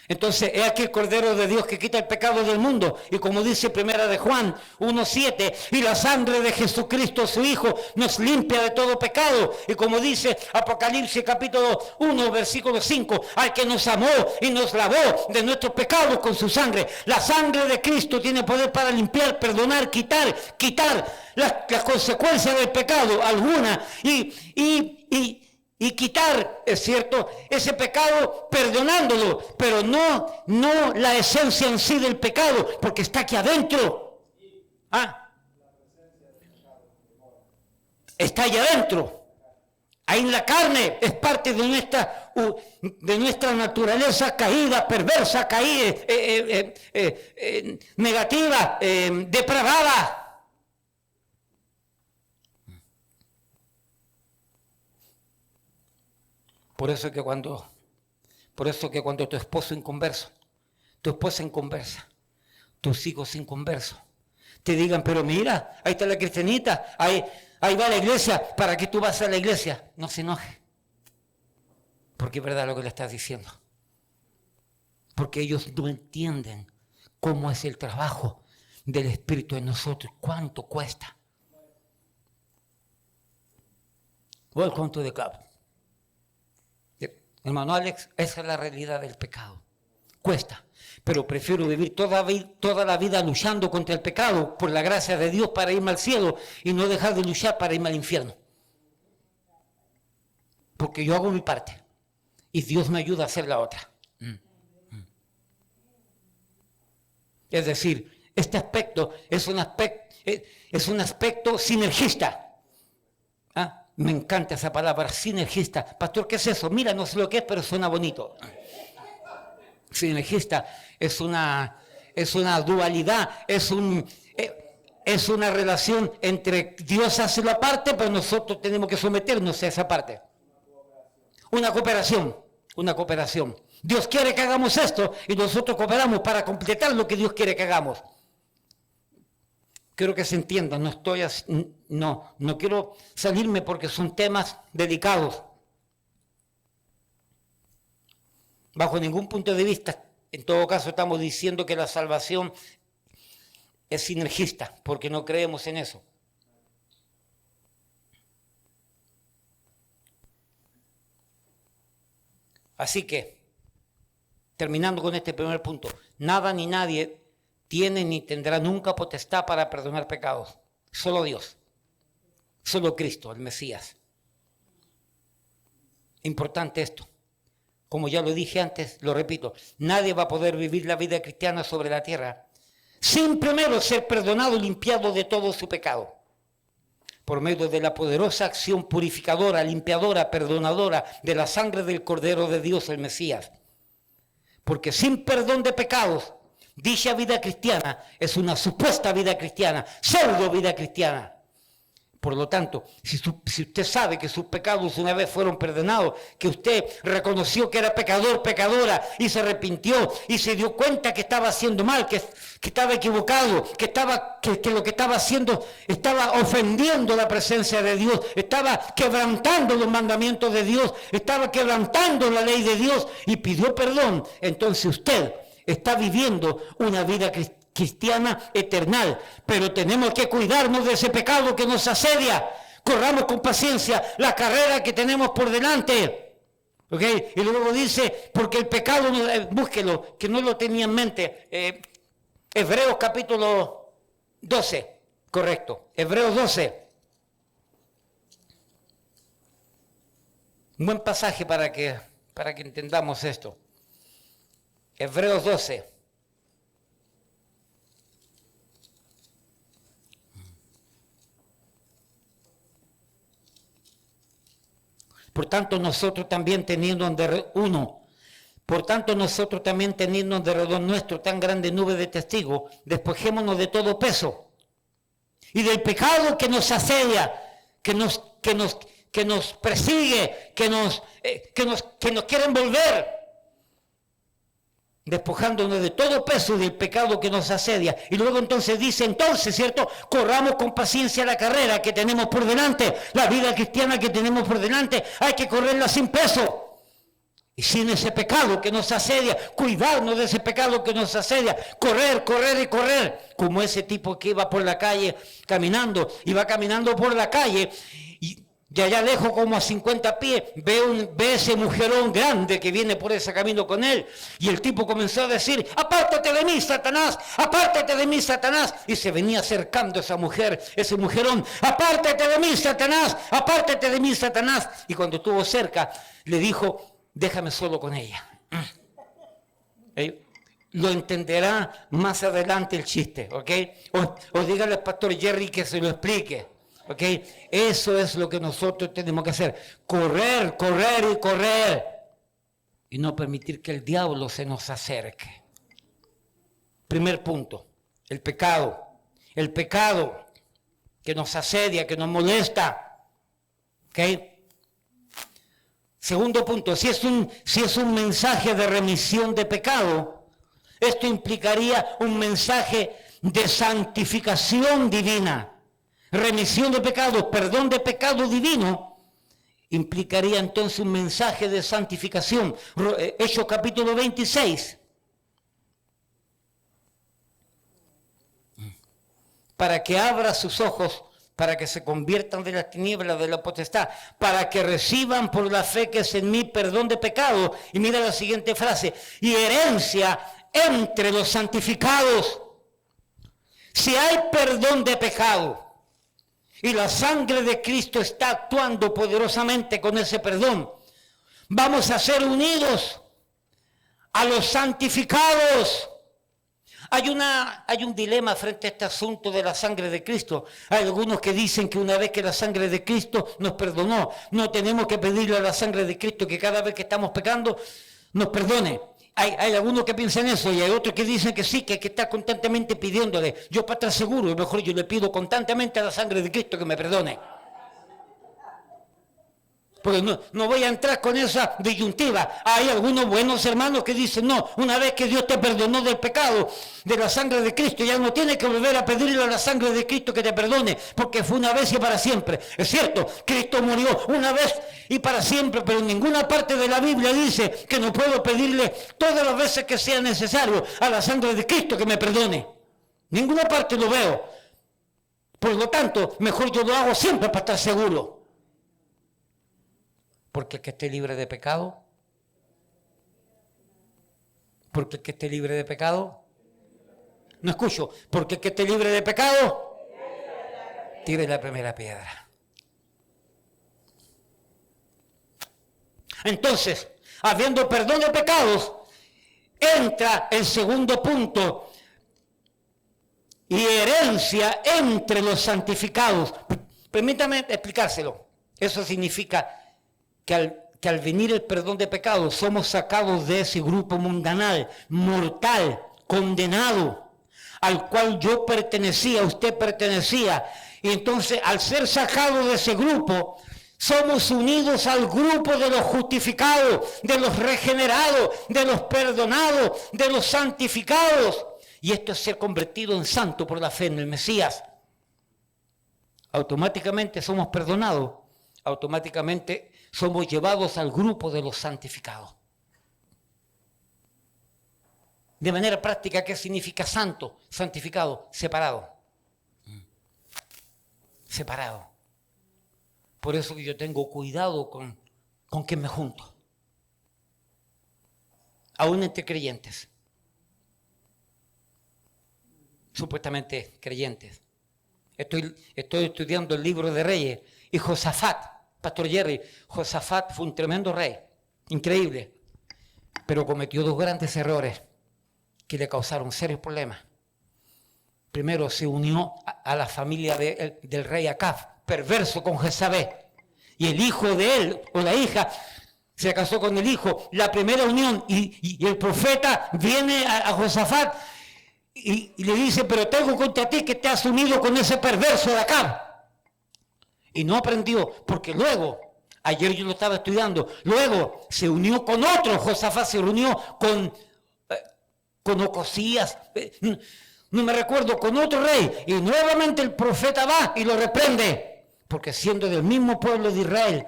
Entonces, es aquí el Cordero de Dios que quita el pecado del mundo. Y como dice primera de Juan 1:7, y la sangre de Jesucristo, su Hijo, nos limpia de todo pecado. Y como dice Apocalipsis capítulo 1, versículo 5, al que nos amó y nos lavó de nuestros pecados con su sangre. La sangre de Cristo tiene poder para limpiar, perdonar, quitar las consecuencias del pecado, alguna. Y y quitar, es cierto, ese pecado perdonándolo, pero no la esencia en sí del pecado, porque está aquí adentro. Está allá adentro. Ahí en la carne es parte de nuestra naturaleza caída, perversa, caída, negativa, depravada. Por eso que cuando tu esposo inconverso, tu esposa inconversa, tus hijos inconversos, te digan, pero mira, ahí está la cristianita, ahí va a la iglesia, ¿para qué tú vas a la iglesia? No se enoje, porque es verdad lo que le estás diciendo. Porque ellos no entienden cómo es el trabajo del Espíritu en nosotros, cuánto cuesta. Welcome to the club. Hermano Alex, esa es la realidad del pecado. Cuesta, pero prefiero vivir toda la vida luchando contra el pecado por la gracia de Dios para irme al cielo y no dejar de luchar para irme al infierno. Porque yo hago mi parte y Dios me ayuda a hacer la otra. Es decir, este aspecto es un aspecto sinergista. Me encanta esa palabra, sinergista. Pastor, ¿qué es eso? Mira, no sé lo que es, pero suena bonito. Sinergista es una dualidad, es una relación entre Dios hace la parte, pero nosotros tenemos que someternos a esa parte. Una cooperación. Dios quiere que hagamos esto y nosotros cooperamos para completar lo que Dios quiere que hagamos. Quiero que se entienda, no quiero salirme porque son temas delicados. Bajo ningún punto de vista, en todo caso estamos diciendo que la salvación es sinergista, porque no creemos en eso. Así que, terminando con este primer punto, nada ni nadie tiene ni tendrá nunca potestad para perdonar pecados. Solo Dios. Solo Cristo, el Mesías. Importante esto. Como ya lo dije antes, lo repito, nadie va a poder vivir la vida cristiana sobre la tierra sin primero ser perdonado y limpiado de todo su pecado. Por medio de la poderosa acción purificadora, limpiadora, perdonadora de la sangre del Cordero de Dios, el Mesías. Porque sin perdón de pecados, dicha vida cristiana es una supuesta vida cristiana, pseudo vida cristiana. Por lo tanto, si usted sabe que sus pecados una vez fueron perdonados, que usted reconoció que era pecador, pecadora, y se arrepintió, y se dio cuenta que estaba haciendo mal, que estaba equivocado, que lo que estaba haciendo estaba ofendiendo la presencia de Dios, estaba quebrantando los mandamientos de Dios, estaba quebrantando la ley de Dios, y pidió perdón, entonces usted está viviendo una vida cristiana eternal, pero tenemos que cuidarnos de ese pecado que nos asedia. Corramos con paciencia la carrera que tenemos por delante. ¿Okay? Y luego dice, porque el pecado, búsquelo, que no lo tenía en mente. Hebreos capítulo 12, correcto, Hebreos 12. Un buen pasaje para que entendamos esto. Hebreos 12. Por tanto, nosotros también teniendo en derredor nuestro tan grande nube de testigos, despojémonos de todo peso y del pecado que nos asedia, que nos persigue, que nos quiere envolver. Despojándonos de todo peso y del pecado que nos asedia. Y luego entonces dice, ¿cierto? Corramos con paciencia la carrera que tenemos por delante, la vida cristiana que tenemos por delante, hay que correrla sin peso. Y sin ese pecado que nos asedia, cuidarnos de ese pecado que nos asedia, correr, como ese tipo que iba por la calle caminando, iba caminando por la calle y Y allá lejos, como a 50 pies, ve ese mujerón grande que viene por ese camino con él. Y el tipo comenzó a decir, apártate de mí, Satanás, apártate de mí, Satanás. Y se venía acercando esa mujer, ese mujerón, apártate de mí, Satanás, apártate de mí, Satanás. Y cuando estuvo cerca, le dijo, déjame solo con ella. Lo entenderá más adelante el chiste, ¿ok? O dígale al pastor Jerry que se lo explique. ¿Ok? Eso es lo que nosotros tenemos que hacer. Correr, correr y correr. Y no permitir que el diablo se nos acerque. Primer punto, el pecado. El pecado que nos asedia, que nos molesta. ¿Ok? Segundo punto, si es un mensaje de remisión de pecado, esto implicaría un mensaje de santificación divina. Remisión de pecados, perdón de pecado divino, implicaría entonces un mensaje de santificación. Hechos capítulo 26. Para que abra sus ojos, para que se conviertan de las tinieblas, de la potestad, para que reciban por la fe que es en mí perdón de pecado. Y mira la siguiente frase, y herencia entre los santificados. Si hay perdón de pecado, y la sangre de Cristo está actuando poderosamente con ese perdón, vamos a ser unidos a los santificados. Hay un dilema frente a este asunto de la sangre de Cristo. Hay algunos que dicen que una vez que la sangre de Cristo nos perdonó, no tenemos que pedirle a la sangre de Cristo que cada vez que estamos pecando nos perdone. Hay algunos que piensan eso y hay otros que dicen que sí, que hay que estar constantemente pidiéndole. Yo para estar seguro, mejor yo le pido constantemente a la sangre de Cristo que me perdone. Porque no voy a entrar con esa disyuntiva. Hay algunos buenos hermanos que dicen, no, una vez que Dios te perdonó del pecado, de la sangre de Cristo, ya no tienes que volver a pedirle a la sangre de Cristo que te perdone, porque fue una vez y para siempre. Es cierto, Cristo murió una vez y para siempre, pero en ninguna parte de la Biblia dice que no puedo pedirle todas las veces que sea necesario a la sangre de Cristo que me perdone. Ninguna parte lo veo. Por lo tanto, mejor yo lo hago siempre para estar seguro. Porque el que esté libre de pecado, porque el que esté libre de pecado, no escucho, porque el que esté libre de pecado, tire la primera piedra. Entonces, habiendo perdón de pecados, entra el segundo punto, y herencia entre los santificados. Permítame explicárselo. Eso significa que al venir el perdón de pecados somos sacados de ese grupo mundanal, mortal, condenado, al cual yo pertenecía, usted pertenecía. Y entonces al ser sacados de ese grupo, somos unidos al grupo de los justificados, de los regenerados, de los perdonados, de los santificados. Y esto es ser convertido en santo por la fe en el Mesías. Automáticamente somos perdonados, automáticamente somos llevados al grupo de los santificados. De manera práctica, ¿qué significa santo? Santificado, separado. Separado. Por eso que yo tengo cuidado con quién me junto. Aún entre creyentes. Supuestamente creyentes. Estoy estudiando el libro de Reyes y Josafat, Pastor Jerry, Josafat fue un tremendo rey, increíble, pero cometió dos grandes errores que le causaron serios problemas. Primero, se unió a la familia del rey Acab, perverso con Jezabel, y el hijo de él, o la hija, se casó con el hijo, la primera unión, y el profeta viene a Josafat y le dice, pero tengo contra ti que te has unido con ese perverso de Acab. Y no aprendió, porque luego, ayer yo lo estaba estudiando, luego se unió con otro, Josafat se reunió con Ocosías, no me recuerdo, con otro rey, y nuevamente el profeta va y lo reprende, porque siendo del mismo pueblo de Israel,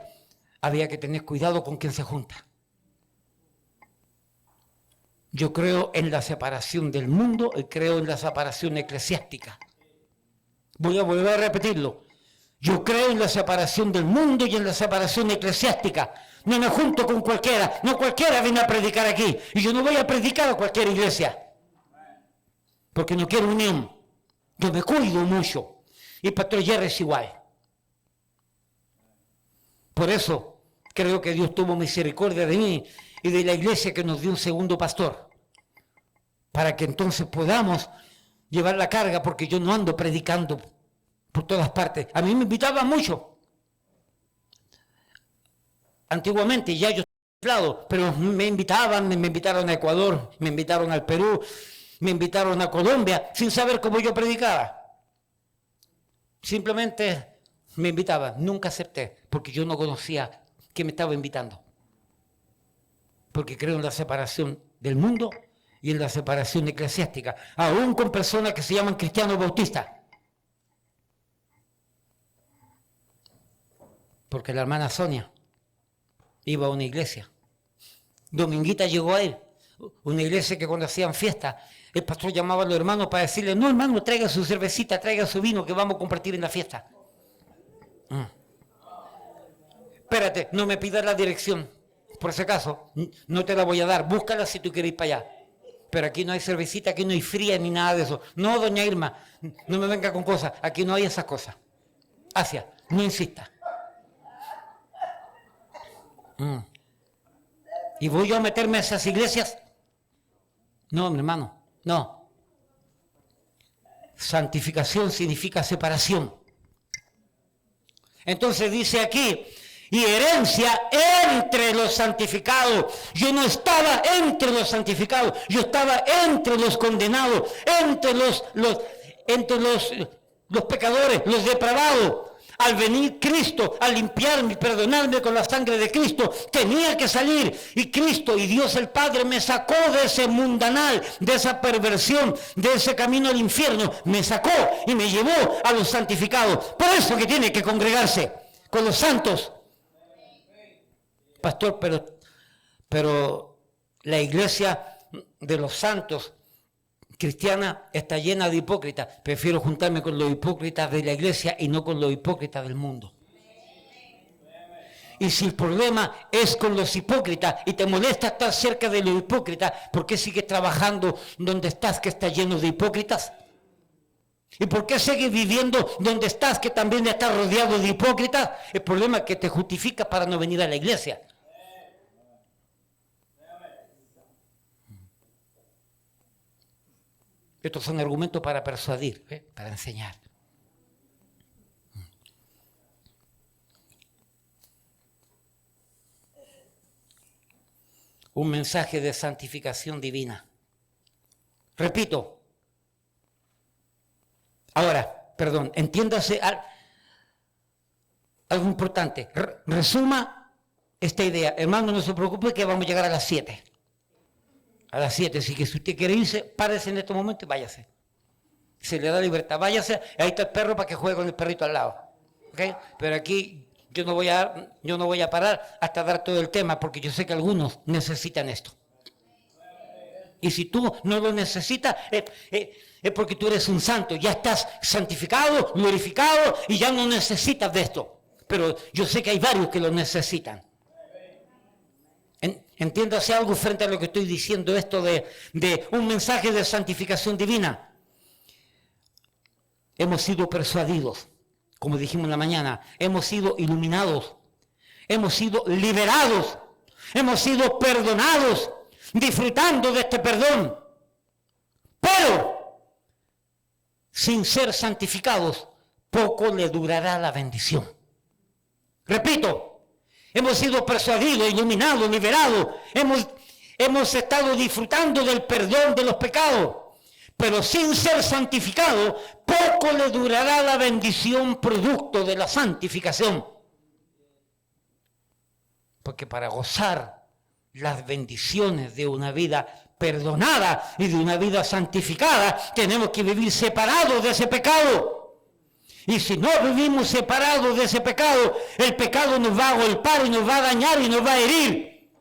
había que tener cuidado con quien se junta. Yo creo en la separación del mundo y creo en la separación eclesiástica. Voy a volver a repetirlo. Yo creo en la separación del mundo y en la separación eclesiástica. No me junto con cualquiera. No cualquiera viene a predicar aquí. Y yo no voy a predicar a cualquier iglesia. Porque no quiero unión. Yo me cuido mucho. Y el pastor Jerry es igual. Por eso creo que Dios tuvo misericordia de mí y de la iglesia que nos dio un segundo pastor. Para que entonces podamos llevar la carga, porque yo no ando predicando por todas partes. A mí me invitaban mucho. Antiguamente ya yo estaba aislado, pero me invitaron a Ecuador, me invitaron al Perú, me invitaron a Colombia, sin saber cómo yo predicaba. Simplemente me invitaban, nunca acepté, porque yo no conocía que me estaba invitando. Porque creo en la separación del mundo y en la separación eclesiástica, aún con personas que se llaman cristianos bautistas. Porque la hermana Sonia iba a una iglesia. Dominguita llegó a él, una iglesia que cuando hacían fiesta, el pastor llamaba a los hermanos para decirle, no hermano, traiga su cervecita, traiga su vino que vamos a compartir en la fiesta. Espérate, no me pidas la dirección, por si acaso, no te la voy a dar, búscala si tú quieres ir para allá. Pero aquí no hay cervecita, aquí no hay fría ni nada de eso. No, doña Irma, no me venga con cosas, aquí no hay esas cosas. Asia, no insista. ¿Y voy yo a meterme a esas iglesias? No, mi hermano, no. Santificación significa separación. Entonces dice aquí, y herencia entre los santificados. Yo no estaba entre los santificados, yo estaba entre los condenados, entre los pecadores, los depravados. Al venir Cristo, a limpiarme y perdonarme con la sangre de Cristo, tenía que salir. Y Cristo y Dios el Padre me sacó de ese mundanal, de esa perversión, de ese camino al infierno. Me sacó y me llevó a los santificados. Por eso que tiene que congregarse con los santos. Pastor, pero la iglesia de los santos cristiana está llena de hipócritas. Prefiero juntarme con los hipócritas de la iglesia y no con los hipócritas del mundo. Y si el problema es con los hipócritas y te molesta estar cerca de los hipócritas, ¿por qué sigues trabajando donde estás que está lleno de hipócritas? ¿Y por qué sigues viviendo donde estás que también está rodeado de hipócritas? El problema es que te justifica para no venir a la iglesia. Estos son argumentos para persuadir, para enseñar. Un mensaje de santificación divina. Repito. Ahora, perdón, entiéndase algo importante. Resuma esta idea. Hermano, no se preocupe que vamos a llegar a las 7. A las 7, así que si usted quiere irse, párese en este momento y váyase. Se le da libertad, váyase, ahí está el perro para que juegue con el perrito al lado. ¿Okay? Pero aquí yo no voy a parar hasta dar todo el tema, porque yo sé que algunos necesitan esto. Y si tú no lo necesitas, es porque tú eres un santo, ya estás santificado, glorificado y ya no necesitas de esto. Pero yo sé que hay varios que lo necesitan. Entiéndase algo frente a lo que estoy diciendo, esto de un mensaje de santificación divina. Hemos sido persuadidos, como dijimos en la mañana, hemos sido iluminados, hemos sido liberados, hemos sido perdonados, disfrutando de este perdón. Pero, sin ser santificados, poco le durará la bendición. Repito. Hemos sido persuadidos, iluminados, liberados. Hemos estado disfrutando del perdón de los pecados. Pero sin ser santificados, poco le durará la bendición producto de la santificación. Porque para gozar las bendiciones de una vida perdonada y de una vida santificada, tenemos que vivir separados de ese pecado. Y si no vivimos separados de ese pecado, el pecado nos va a golpear y nos va a dañar y nos va a herir.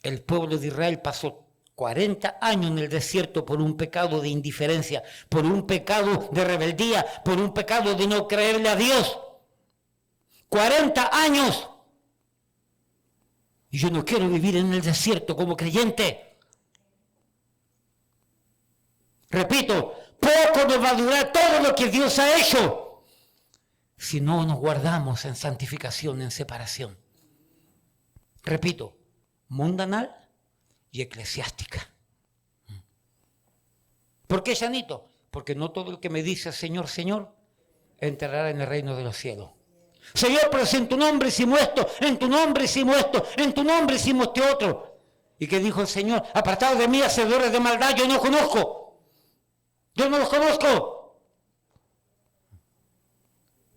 El pueblo de Israel pasó 40 años en el desierto por un pecado de indiferencia, por un pecado de rebeldía, por un pecado de no creerle a Dios. 40 años. Y yo no quiero vivir en el desierto como creyente. Repito, poco nos va a durar todo lo que Dios ha hecho si no nos guardamos en santificación, en separación. Repito, mundanal y eclesiástica. ¿Por qué, Janito? Porque no todo el que me dice Señor, Señor, entrará en el reino de los cielos. Señor, pero si en tu nombre hicimos esto, en tu nombre hicimos esto, en tu nombre hicimos este otro. ¿Y qué dijo el Señor? Apartados de mí, hacedores de maldad, yo no conozco. Yo no los conozco.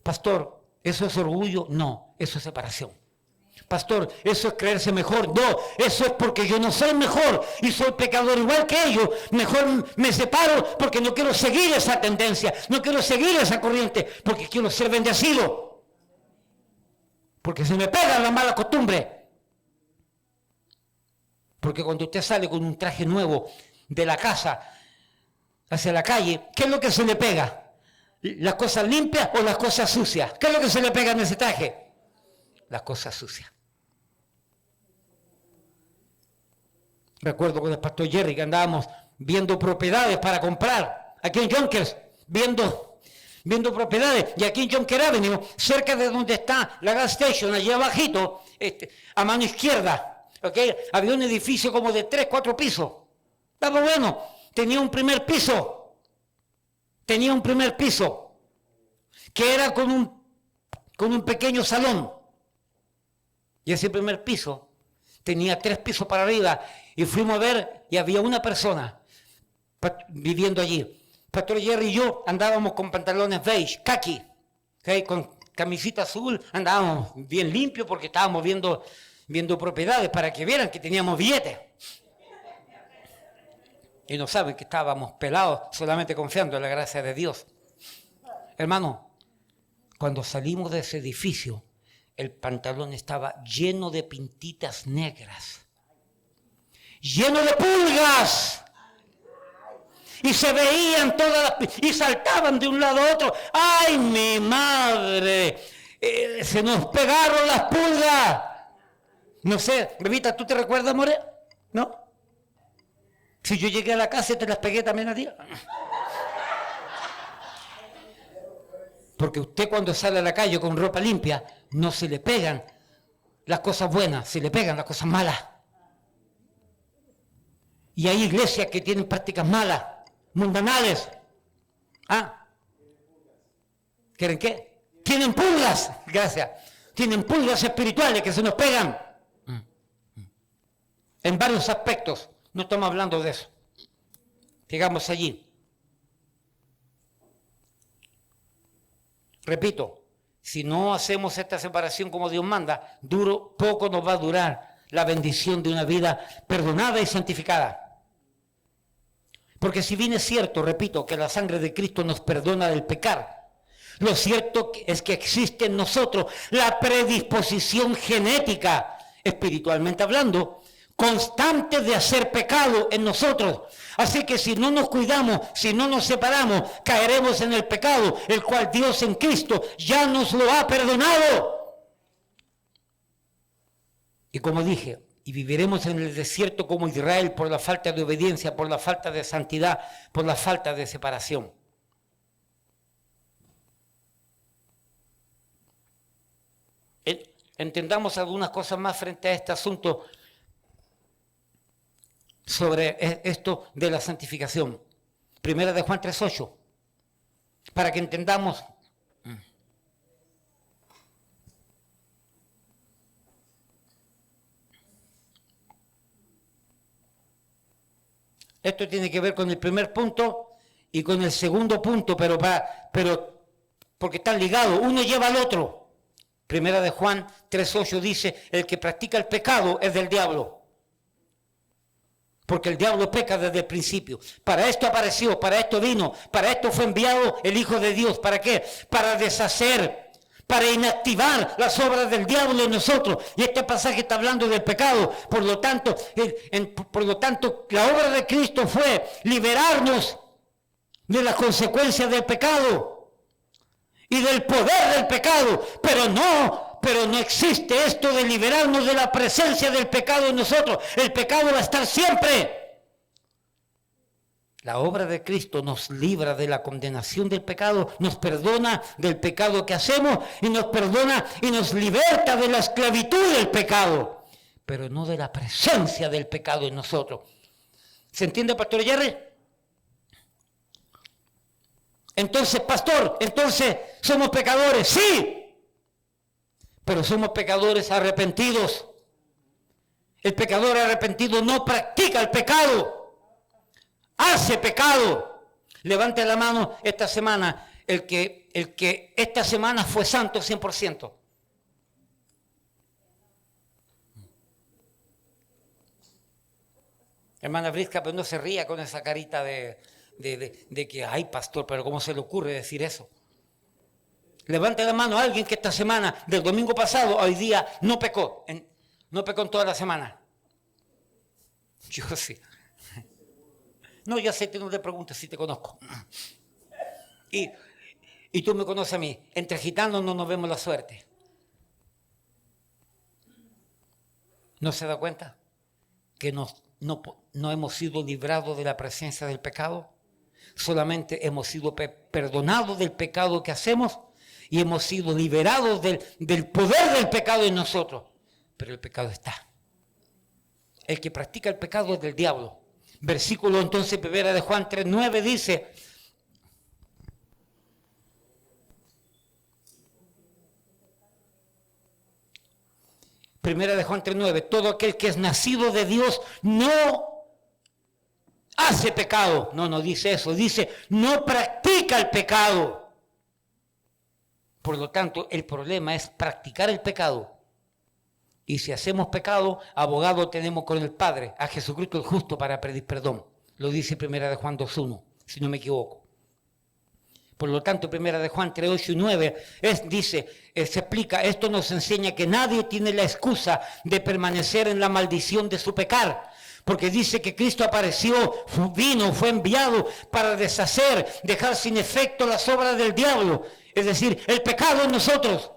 Pastor, ¿eso es orgullo? No, eso es separación. Pastor, ¿eso es creerse mejor? No, eso es porque yo no soy mejor y soy pecador igual que ellos. Mejor me separo porque no quiero seguir esa tendencia, no quiero seguir esa corriente, porque quiero ser bendecido. Porque se me pega la mala costumbre. Porque cuando usted sale con un traje nuevo de la casa hacia la calle, ¿qué es lo que se le pega? ¿Las cosas limpias o las cosas sucias? ¿Qué es lo que se le pega en ese traje? Las cosas sucias. Recuerdo con el pastor Jerry que andábamos viendo propiedades para comprar aquí en Yonkers, viendo propiedades, y aquí en Jonker Avenue, cerca de donde está la gas station, allí abajito, a mano izquierda, ¿okay? Había un edificio como de 3, 4 pisos. Estaba bueno, tenía un primer piso, que era con un pequeño salón. Y ese primer piso tenía 3 pisos para arriba, y fuimos a ver, y había una persona viviendo allí. Pastor Jerry y yo andábamos con pantalones beige, khaki, ¿okay? Con camisita azul, andábamos bien limpios porque estábamos viendo propiedades para que vieran que teníamos billetes. Y no saben que estábamos pelados, solamente confiando en la gracia de Dios. Hermano, cuando salimos de ese edificio, el pantalón estaba lleno de pintitas negras, lleno de pulgas. Y se veían todas y saltaban de un lado a otro. ¡Ay, mi madre! Se nos pegaron las pulgas. No sé, bebita, ¿tú te recuerdas, more? ¿No? Si yo llegué a la casa y te las pegué también a ti. Porque usted cuando sale a la calle con ropa limpia, no se le pegan las cosas buenas, se le pegan las cosas malas. Y hay iglesias que tienen prácticas malas, mundanales. ¿Ah? ¿Quieren qué? Tienen pulgas, gracias. Tienen pulgas espirituales que se nos pegan. En varios aspectos. No estamos hablando de eso. Llegamos allí. Repito, si no hacemos esta separación como Dios manda, poco nos va a durar la bendición de una vida perdonada y santificada. Porque si bien es cierto, repito, que la sangre de Cristo nos perdona del pecar, lo cierto es que existe en nosotros la predisposición genética, espiritualmente hablando, constante de hacer pecado en nosotros. Así que si no nos cuidamos, si no nos separamos, caeremos en el pecado, el cual Dios en Cristo ya nos lo ha perdonado. Y como dije, y viviremos en el desierto como Israel por la falta de obediencia, por la falta de santidad, por la falta de separación. Entendamos algunas cosas más frente a este asunto sobre esto de la santificación. Primera de Juan 3:8, para que entendamos. Esto tiene que ver con el primer punto y con el segundo punto, pero porque están ligados, uno lleva al otro. Primera de Juan 3:8 dice, el que practica el pecado es del diablo. Porque el diablo peca desde el principio. Para esto apareció, para esto vino, para esto fue enviado el Hijo de Dios. ¿Para qué? Para deshacer, para inactivar las obras del diablo en nosotros. Y este pasaje está hablando del pecado. Por lo tanto, la obra de Cristo fue liberarnos de las consecuencias del pecado y del poder del pecado. Pero no existe esto de liberarnos de la presencia del pecado en nosotros. El pecado va a estar siempre. La obra de Cristo nos libra de la condenación del pecado, nos perdona del pecado que hacemos y nos perdona y nos liberta de la esclavitud del pecado, pero no de la presencia del pecado en nosotros. ¿Se entiende, Pastor Jerry? Entonces, pastor, somos pecadores, sí, pero somos pecadores arrepentidos. El pecador arrepentido no practica el pecado. Hace pecado. Levante la mano esta semana el que esta semana fue santo 100%. Hermana Brisca, pero no se ría con esa carita de que, ay, pastor, pero ¿cómo se le ocurre decir eso? Levante la mano a alguien que esta semana, del domingo pasado, hoy día, no pecó. No pecó en toda la semana. Yo sí. No, ya sé, no te preguntes si te conozco. Y tú me conoces a mí. Entre gitanos no nos vemos la suerte. ¿No se da cuenta que no hemos sido librados de la presencia del pecado? Solamente hemos sido perdonados del pecado que hacemos y hemos sido liberados del poder del pecado en nosotros. Pero el pecado está. El que practica el pecado es del diablo. Versículo entonces, 1 de Juan 3:9 dice, Primera de Juan 3:9, todo aquel que es nacido de Dios no hace pecado. No dice eso, dice no practica el pecado. Por lo tanto, el problema es practicar el pecado. Y si hacemos pecado, abogado tenemos con el Padre, a Jesucristo el justo para pedir perdón. Lo dice 1 de Juan 2:1, si no me equivoco. Por lo tanto, 1 de Juan 3:8 y 9 se explica, esto nos enseña que nadie tiene la excusa de permanecer en la maldición de su pecar. Porque dice que Cristo apareció, fue enviado para dejar sin efecto las obras del diablo. Es decir, el pecado en nosotros.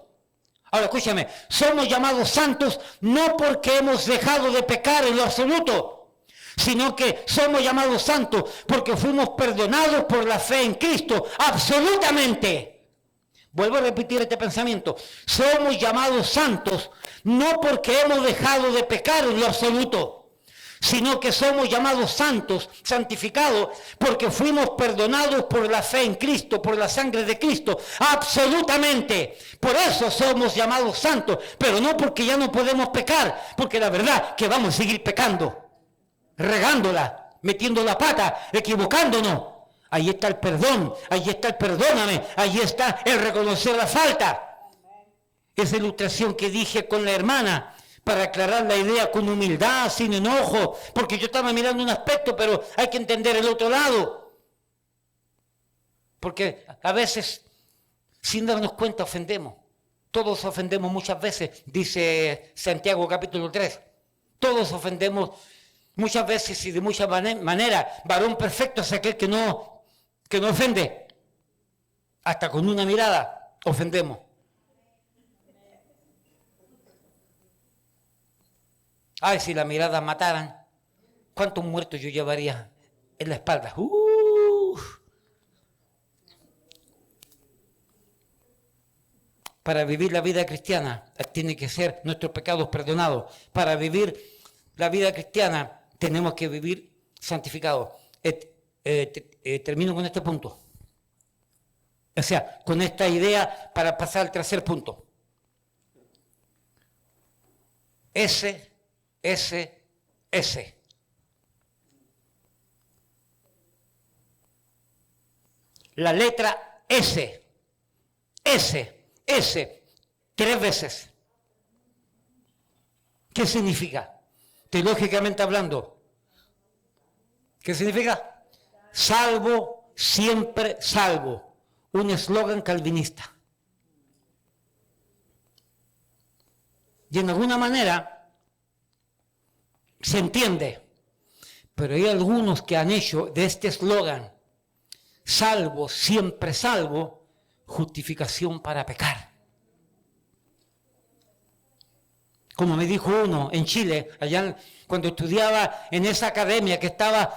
Ahora escúchame, somos llamados santos no porque hemos dejado de pecar en lo absoluto, sino que somos llamados santos porque fuimos perdonados por la fe en Cristo, absolutamente. Vuelvo a repetir este pensamiento, somos llamados santos no porque hemos dejado de pecar en lo absoluto, sino que somos llamados santos, santificados, porque fuimos perdonados por la fe en Cristo, por la sangre de Cristo, absolutamente. Por eso somos llamados santos, pero no porque ya no podemos pecar, porque la verdad que vamos a seguir pecando, regándola, metiendo la pata, equivocándonos. Ahí está el perdón, ahí está el perdóname, ahí está el reconocer la falta. Esa ilustración que dije con la hermana, para aclarar la idea con humildad, sin enojo, porque yo estaba mirando un aspecto, pero hay que entender el otro lado. Porque a veces, sin darnos cuenta, ofendemos. Todos ofendemos muchas veces, dice Santiago capítulo 3. Todos ofendemos muchas veces y de muchas maneras. Varón perfecto es aquel que no ofende. Hasta con una mirada ofendemos. Ay, si las miradas mataran, ¿cuántos muertos yo llevaría en la espalda? Para vivir la vida cristiana, tiene que ser nuestros pecados perdonados. Para vivir la vida cristiana, tenemos que vivir santificados. Termino con este punto. O sea, con esta idea para pasar al tercer punto. S. La letra S, 3 veces. ¿Qué significa? Teológicamente hablando. ¿Qué significa? Salvo, siempre salvo. Un eslogan calvinista. Y en alguna manera se entiende. Pero hay algunos que han hecho de este eslogan, salvo, siempre salvo, justificación para pecar. Como me dijo uno en Chile, allá cuando estudiaba en esa academia que estaba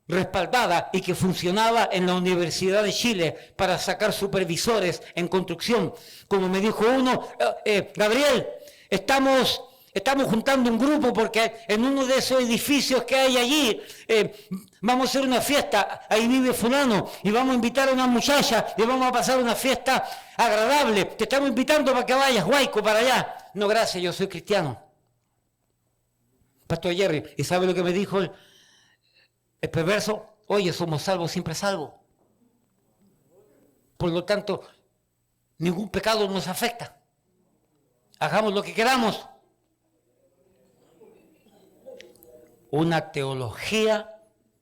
respaldada y que funcionaba en la Universidad de Chile para sacar supervisores en construcción. Como me dijo uno, Gabriel, estamos juntando un grupo porque en uno de esos edificios que hay allí vamos a hacer una fiesta, ahí vive fulano, y vamos a invitar a una muchacha y vamos a pasar una fiesta agradable. Te estamos invitando para que vayas, Guayco, para allá. No, gracias, yo soy cristiano. Pastor Jerry, ¿y sabe lo que me dijo el perverso? Oye, somos salvos, siempre salvos. Por lo tanto, ningún pecado nos afecta. Hagamos lo que queramos. Una teología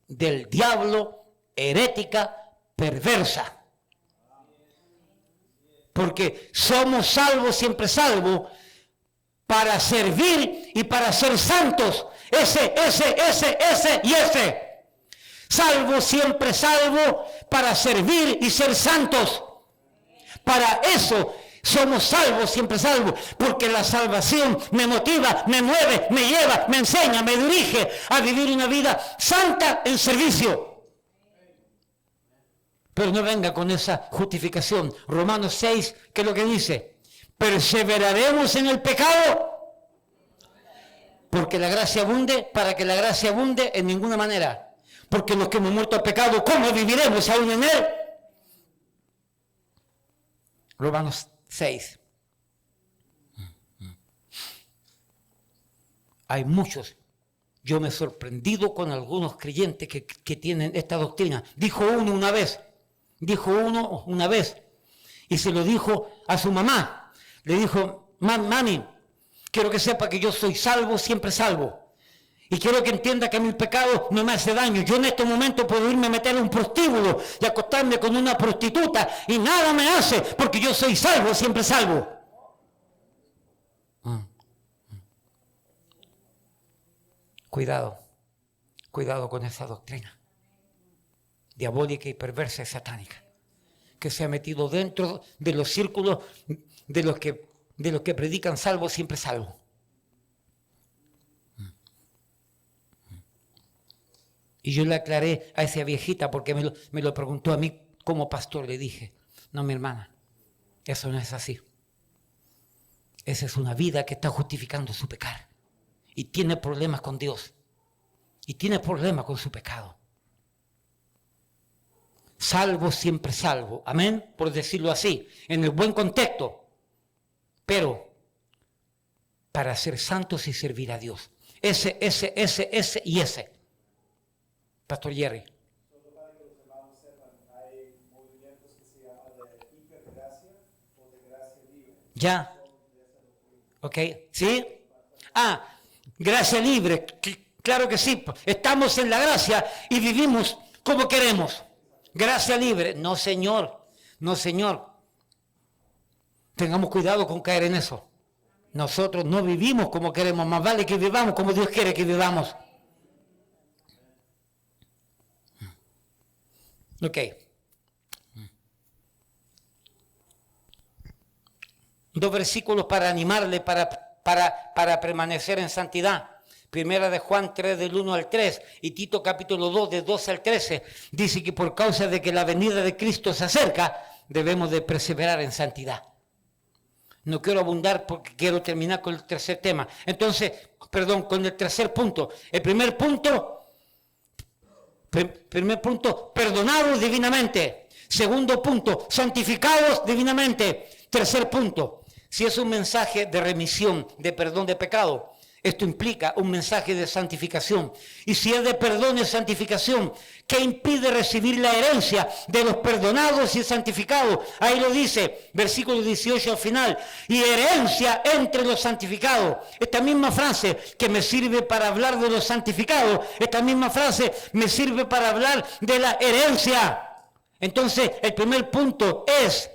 del diablo, herética, perversa. Porque somos salvos, siempre salvos, para servir y para ser santos. Ese y ese. Salvo, siempre salvo, para servir y ser santos. Para eso somos salvos, siempre salvos, porque la salvación me motiva, me mueve, me lleva, me enseña, me dirige a vivir una vida santa en servicio. Pero no venga con esa justificación. Romanos 6, ¿qué es lo que dice? Perseveraremos en el pecado porque la gracia abunde, para que la gracia abunde en ninguna manera. Porque los que hemos muerto al pecado, ¿cómo viviremos aún en él? Romanos 6. Hay muchos. Yo me he sorprendido con algunos creyentes que tienen esta doctrina. Dijo uno una vez, y se lo dijo a su mamá. Le dijo, mami, quiero que sepa que yo soy salvo, siempre salvo. Y quiero que entienda que mi pecado no me hace daño. Yo en este momento puedo irme a meter en un prostíbulo y acostarme con una prostituta y nada me hace porque yo soy salvo, siempre salvo. Cuidado con esa doctrina diabólica y perversa y satánica que se ha metido dentro de los círculos de los que predican salvo, siempre salvo. Y yo le aclaré a esa viejita porque me lo preguntó a mí como pastor. Le dije, no, mi hermana, eso no es así. Esa es una vida que está justificando su pecado. Y tiene problemas con Dios. Y tiene problemas con su pecado. Salvo, siempre salvo. Amén, por decirlo así, en el buen contexto. Pero para ser santos y servir a Dios. Ese y ese. Pastor Jerry. Solo para que los hermanos sepan, hay movimientos que se llaman de hipergracia o de gracia libre. Ya. Ok, ¿sí? Gracia libre. Claro que sí. Estamos en la gracia y vivimos como queremos. Gracia libre. No, señor. Tengamos cuidado con caer en eso. Nosotros no vivimos como queremos. Más vale que vivamos como Dios quiere que vivamos. Ok. Dos versículos para animarle para permanecer en santidad. Primera de Juan 3 del 1 al 3 y Tito capítulo 2 del 12 al 13 dice que por causa de que la venida de Cristo se acerca, debemos de perseverar en santidad. No quiero abundar porque quiero terminar con el tercer tema. Entonces, con el tercer punto. El primer punto, perdonados divinamente. Segundo punto, santificados divinamente. Tercer punto, si es un mensaje de remisión, de perdón de pecado, esto implica un mensaje de santificación. Y si es de perdón y santificación, ¿qué impide recibir la herencia de los perdonados y santificados? Ahí lo dice, versículo 18 al final. Y herencia entre los santificados. Esta misma frase que me sirve para hablar de los santificados, esta misma frase me sirve para hablar de la herencia. Entonces, el primer punto es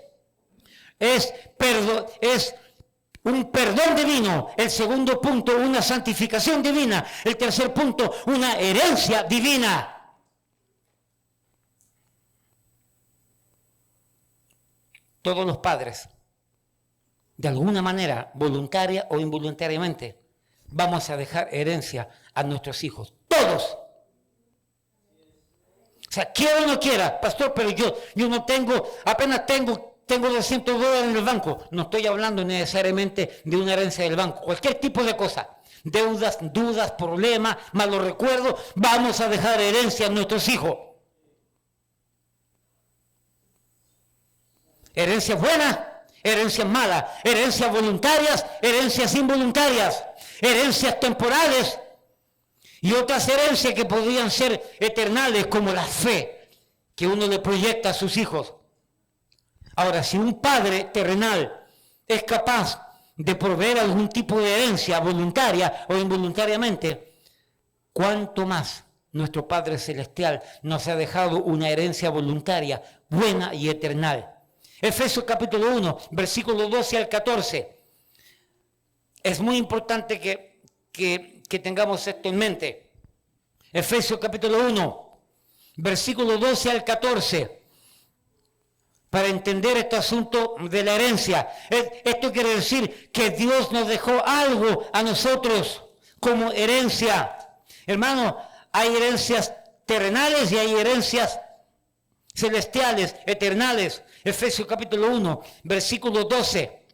un perdón divino. El segundo punto, una santificación divina. El tercer punto, una herencia divina. Todos los padres, de alguna manera, voluntaria o involuntariamente, vamos a dejar herencia a nuestros hijos. Todos. O sea, quiera o no quiera, pastor, pero yo no tengo, apenas tengo $200 en el banco. No estoy hablando necesariamente de una herencia del banco. Cualquier tipo de cosa. Deudas, dudas, problemas, malos recuerdos. Vamos a dejar herencia a nuestros hijos. Herencias buenas, herencias malas, herencias voluntarias, herencias involuntarias, herencias temporales y otras herencias que podrían ser eternales, como la fe que uno le proyecta a sus hijos. Ahora, si un padre terrenal es capaz de proveer algún tipo de herencia voluntaria o involuntariamente, ¿cuánto más nuestro Padre Celestial nos ha dejado una herencia voluntaria, buena y eternal? Efesios capítulo 1, versículo 12 al 14. Es muy importante que tengamos esto en mente. Efesios capítulo 1, versículo 12 al 14. Para entender este asunto de la herencia. Esto quiere decir que Dios nos dejó algo a nosotros como herencia. Hermano, hay herencias terrenales y hay herencias celestiales, eternales. Efesios capítulo 1, versículo 12.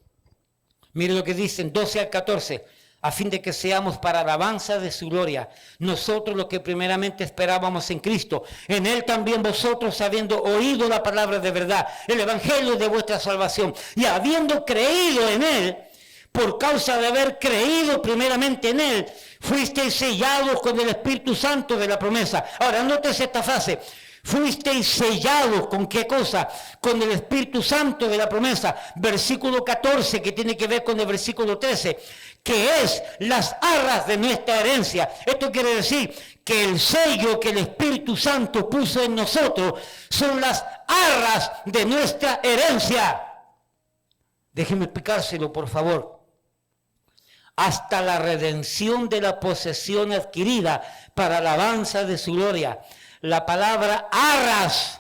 Mire lo que dicen, 12 al 14. A fin de que seamos para alabanza de su gloria, nosotros los que primeramente esperábamos en Cristo, en Él también vosotros, habiendo oído la palabra de verdad, el evangelio de vuestra salvación, y habiendo creído en Él, por causa de haber creído primeramente en Él, fuisteis sellados con el Espíritu Santo de la promesa. Ahora, nótese esta frase. Fuisteis sellados, ¿con qué cosa? Con el Espíritu Santo de la promesa. Versículo 14, que tiene que ver con el versículo 13, que es las arras de nuestra herencia. Esto quiere decir que el sello que el Espíritu Santo puso en nosotros son las arras de nuestra herencia. Déjenme explicárselo, por favor. Hasta la redención de la posesión adquirida para alabanza de su gloria. La palabra arras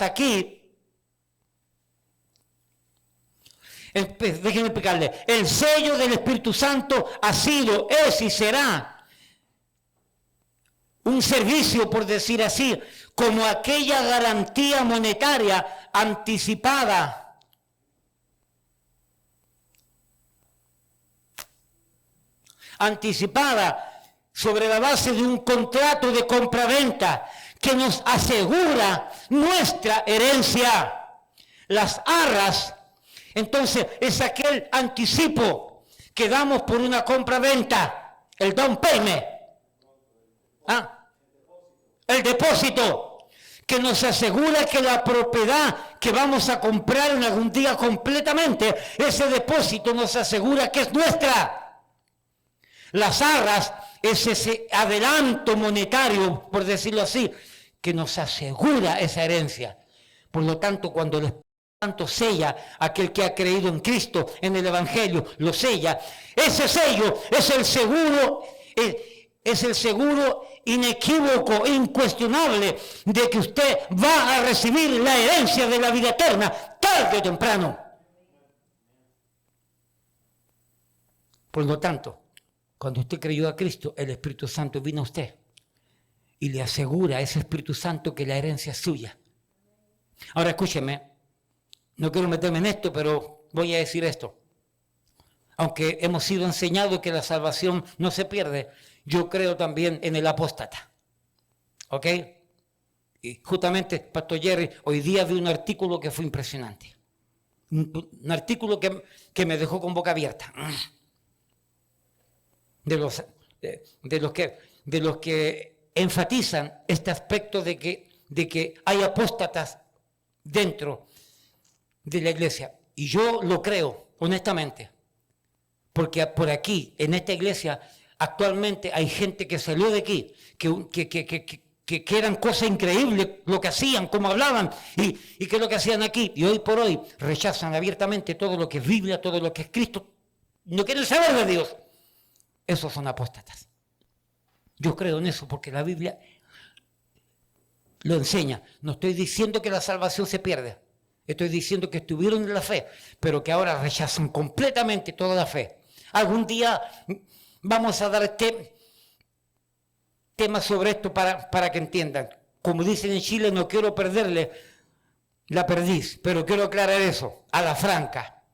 aquí, déjenme explicarle, el sello del Espíritu Santo ha sido, es y será un servicio, por decir así, como aquella garantía monetaria anticipada sobre la base de un contrato de compraventa que nos asegura nuestra herencia. Las arras, entonces, es aquel anticipo que damos por una compraventa, el down payment, el depósito, que nos asegura que la propiedad que vamos a comprar en algún día completamente, ese depósito nos asegura que es nuestra. Las arras es ese adelanto monetario, por decirlo así, que nos asegura esa herencia. Por lo tanto, cuando el Espíritu Santo sella a aquel que ha creído en Cristo, en el Evangelio, lo sella, ese sello es el seguro inequívoco, incuestionable, de que usted va a recibir la herencia de la vida eterna, tarde o temprano. Por lo tanto, cuando usted creyó a Cristo, el Espíritu Santo vino a usted y le asegura a ese Espíritu Santo que la herencia es suya. Ahora escúcheme, no quiero meterme en esto, pero voy a decir esto. Aunque hemos sido enseñados que la salvación no se pierde, yo creo también en el apóstata. ¿Ok? Y justamente, Pastor Jerry, hoy día vi un artículo que fue impresionante. Un artículo que me dejó con boca abierta. De los que enfatizan este aspecto de que hay apóstatas dentro de la iglesia. Y yo lo creo, honestamente, porque por aquí, en esta iglesia, actualmente hay gente que salió de aquí, que eran cosas increíbles lo que hacían, cómo hablaban y qué es lo que hacían aquí. Y hoy por hoy rechazan abiertamente todo lo que es Biblia, todo lo que es Cristo. No quieren saber de Dios. Esos son apóstatas. Yo creo en eso porque la Biblia lo enseña. No estoy diciendo que la salvación se pierde. Estoy diciendo que estuvieron en la fe, pero que ahora rechazan completamente toda la fe. Algún día vamos a dar temas sobre esto para que entiendan. Como dicen en Chile, no quiero perderle la perdiz, pero quiero aclarar eso, a la franca.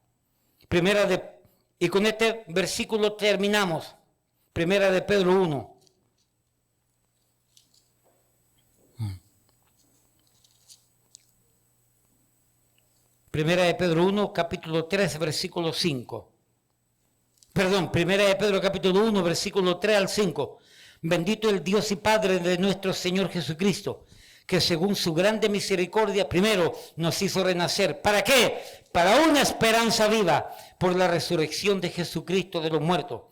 Y con este versículo terminamos. Primera de Pedro 1. Primera de Pedro 1, capítulo 3, versículo 5. Perdón, Primera de Pedro, capítulo 1, versículo 3 al 5. Bendito el Dios y Padre de nuestro Señor Jesucristo, que según su grande misericordia, primero nos hizo renacer. ¿Para qué? Para una esperanza viva, por la resurrección de Jesucristo de los muertos,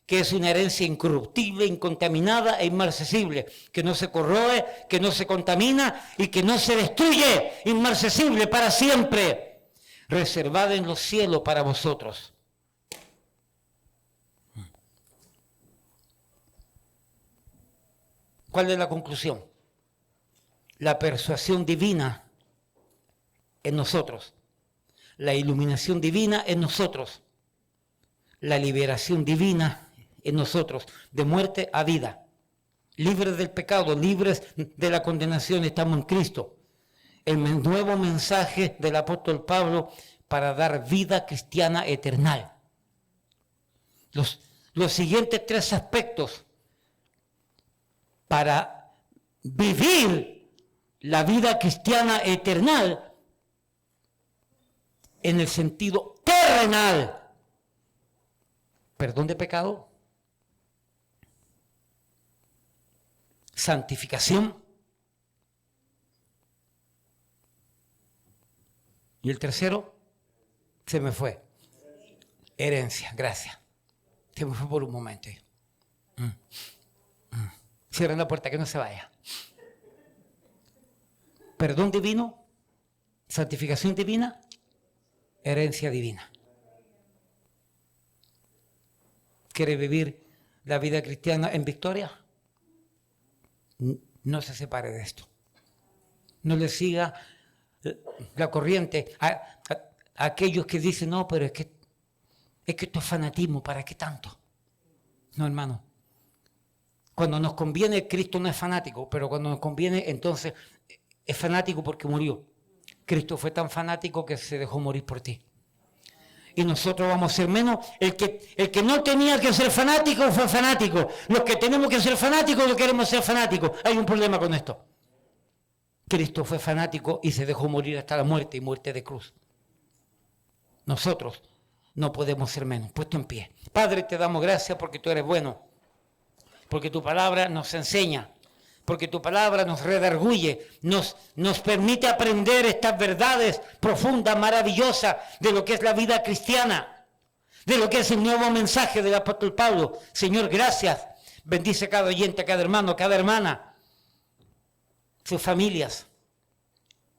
que es una herencia incorruptible, incontaminada e inmarcesible, que no se corroe, que no se contamina y que no se destruye, inmarcesible para siempre, reservada en los cielos para vosotros. ¿Cuál es la conclusión? La persuasión divina en nosotros, la iluminación divina en nosotros, la liberación divina en nosotros, de muerte a vida, libres del pecado, libres de la condenación, estamos en Cristo. El nuevo mensaje del apóstol Pablo para dar vida cristiana eternal. Los siguientes 3 aspectos para vivir la vida cristiana eternal en el sentido terrenal. Perdón de pecado, santificación y el tercero se me fue. Herencia, gracias. Se me fue por un momento. Cierren la puerta, que no se vaya. Perdón divino, santificación divina, herencia divina. ¿Quiere vivir la vida cristiana en victoria? No se separe de esto. No le siga la corriente a aquellos que dicen, no, pero es que esto es fanatismo, ¿para qué tanto? No, hermano. Cuando nos conviene, Cristo no es fanático, pero cuando nos conviene, entonces es fanático porque murió. Cristo fue tan fanático que se dejó morir por ti. Y nosotros vamos a ser menos. El que no tenía que ser fanático fue fanático. Los que tenemos que ser fanáticos no queremos ser fanáticos. Hay un problema con esto. Cristo fue fanático y se dejó morir hasta la muerte y muerte de cruz. Nosotros no podemos ser menos. Puesto en pie. Padre, te damos gracias porque tú eres bueno. Porque tu palabra nos enseña, porque tu palabra nos redarguye, nos permite aprender estas verdades profundas, maravillosas de lo que es la vida cristiana, de lo que es el nuevo mensaje del apóstol Pablo. Señor, gracias. Bendice a cada oyente, a cada hermano, a cada hermana, sus familias,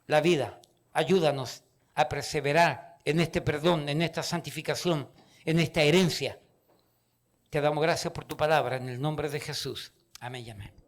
la vida. Ayúdanos a perseverar en este perdón, en esta santificación, en esta herencia. Te damos gracias por tu palabra, en el nombre de Jesús. Amén y amén.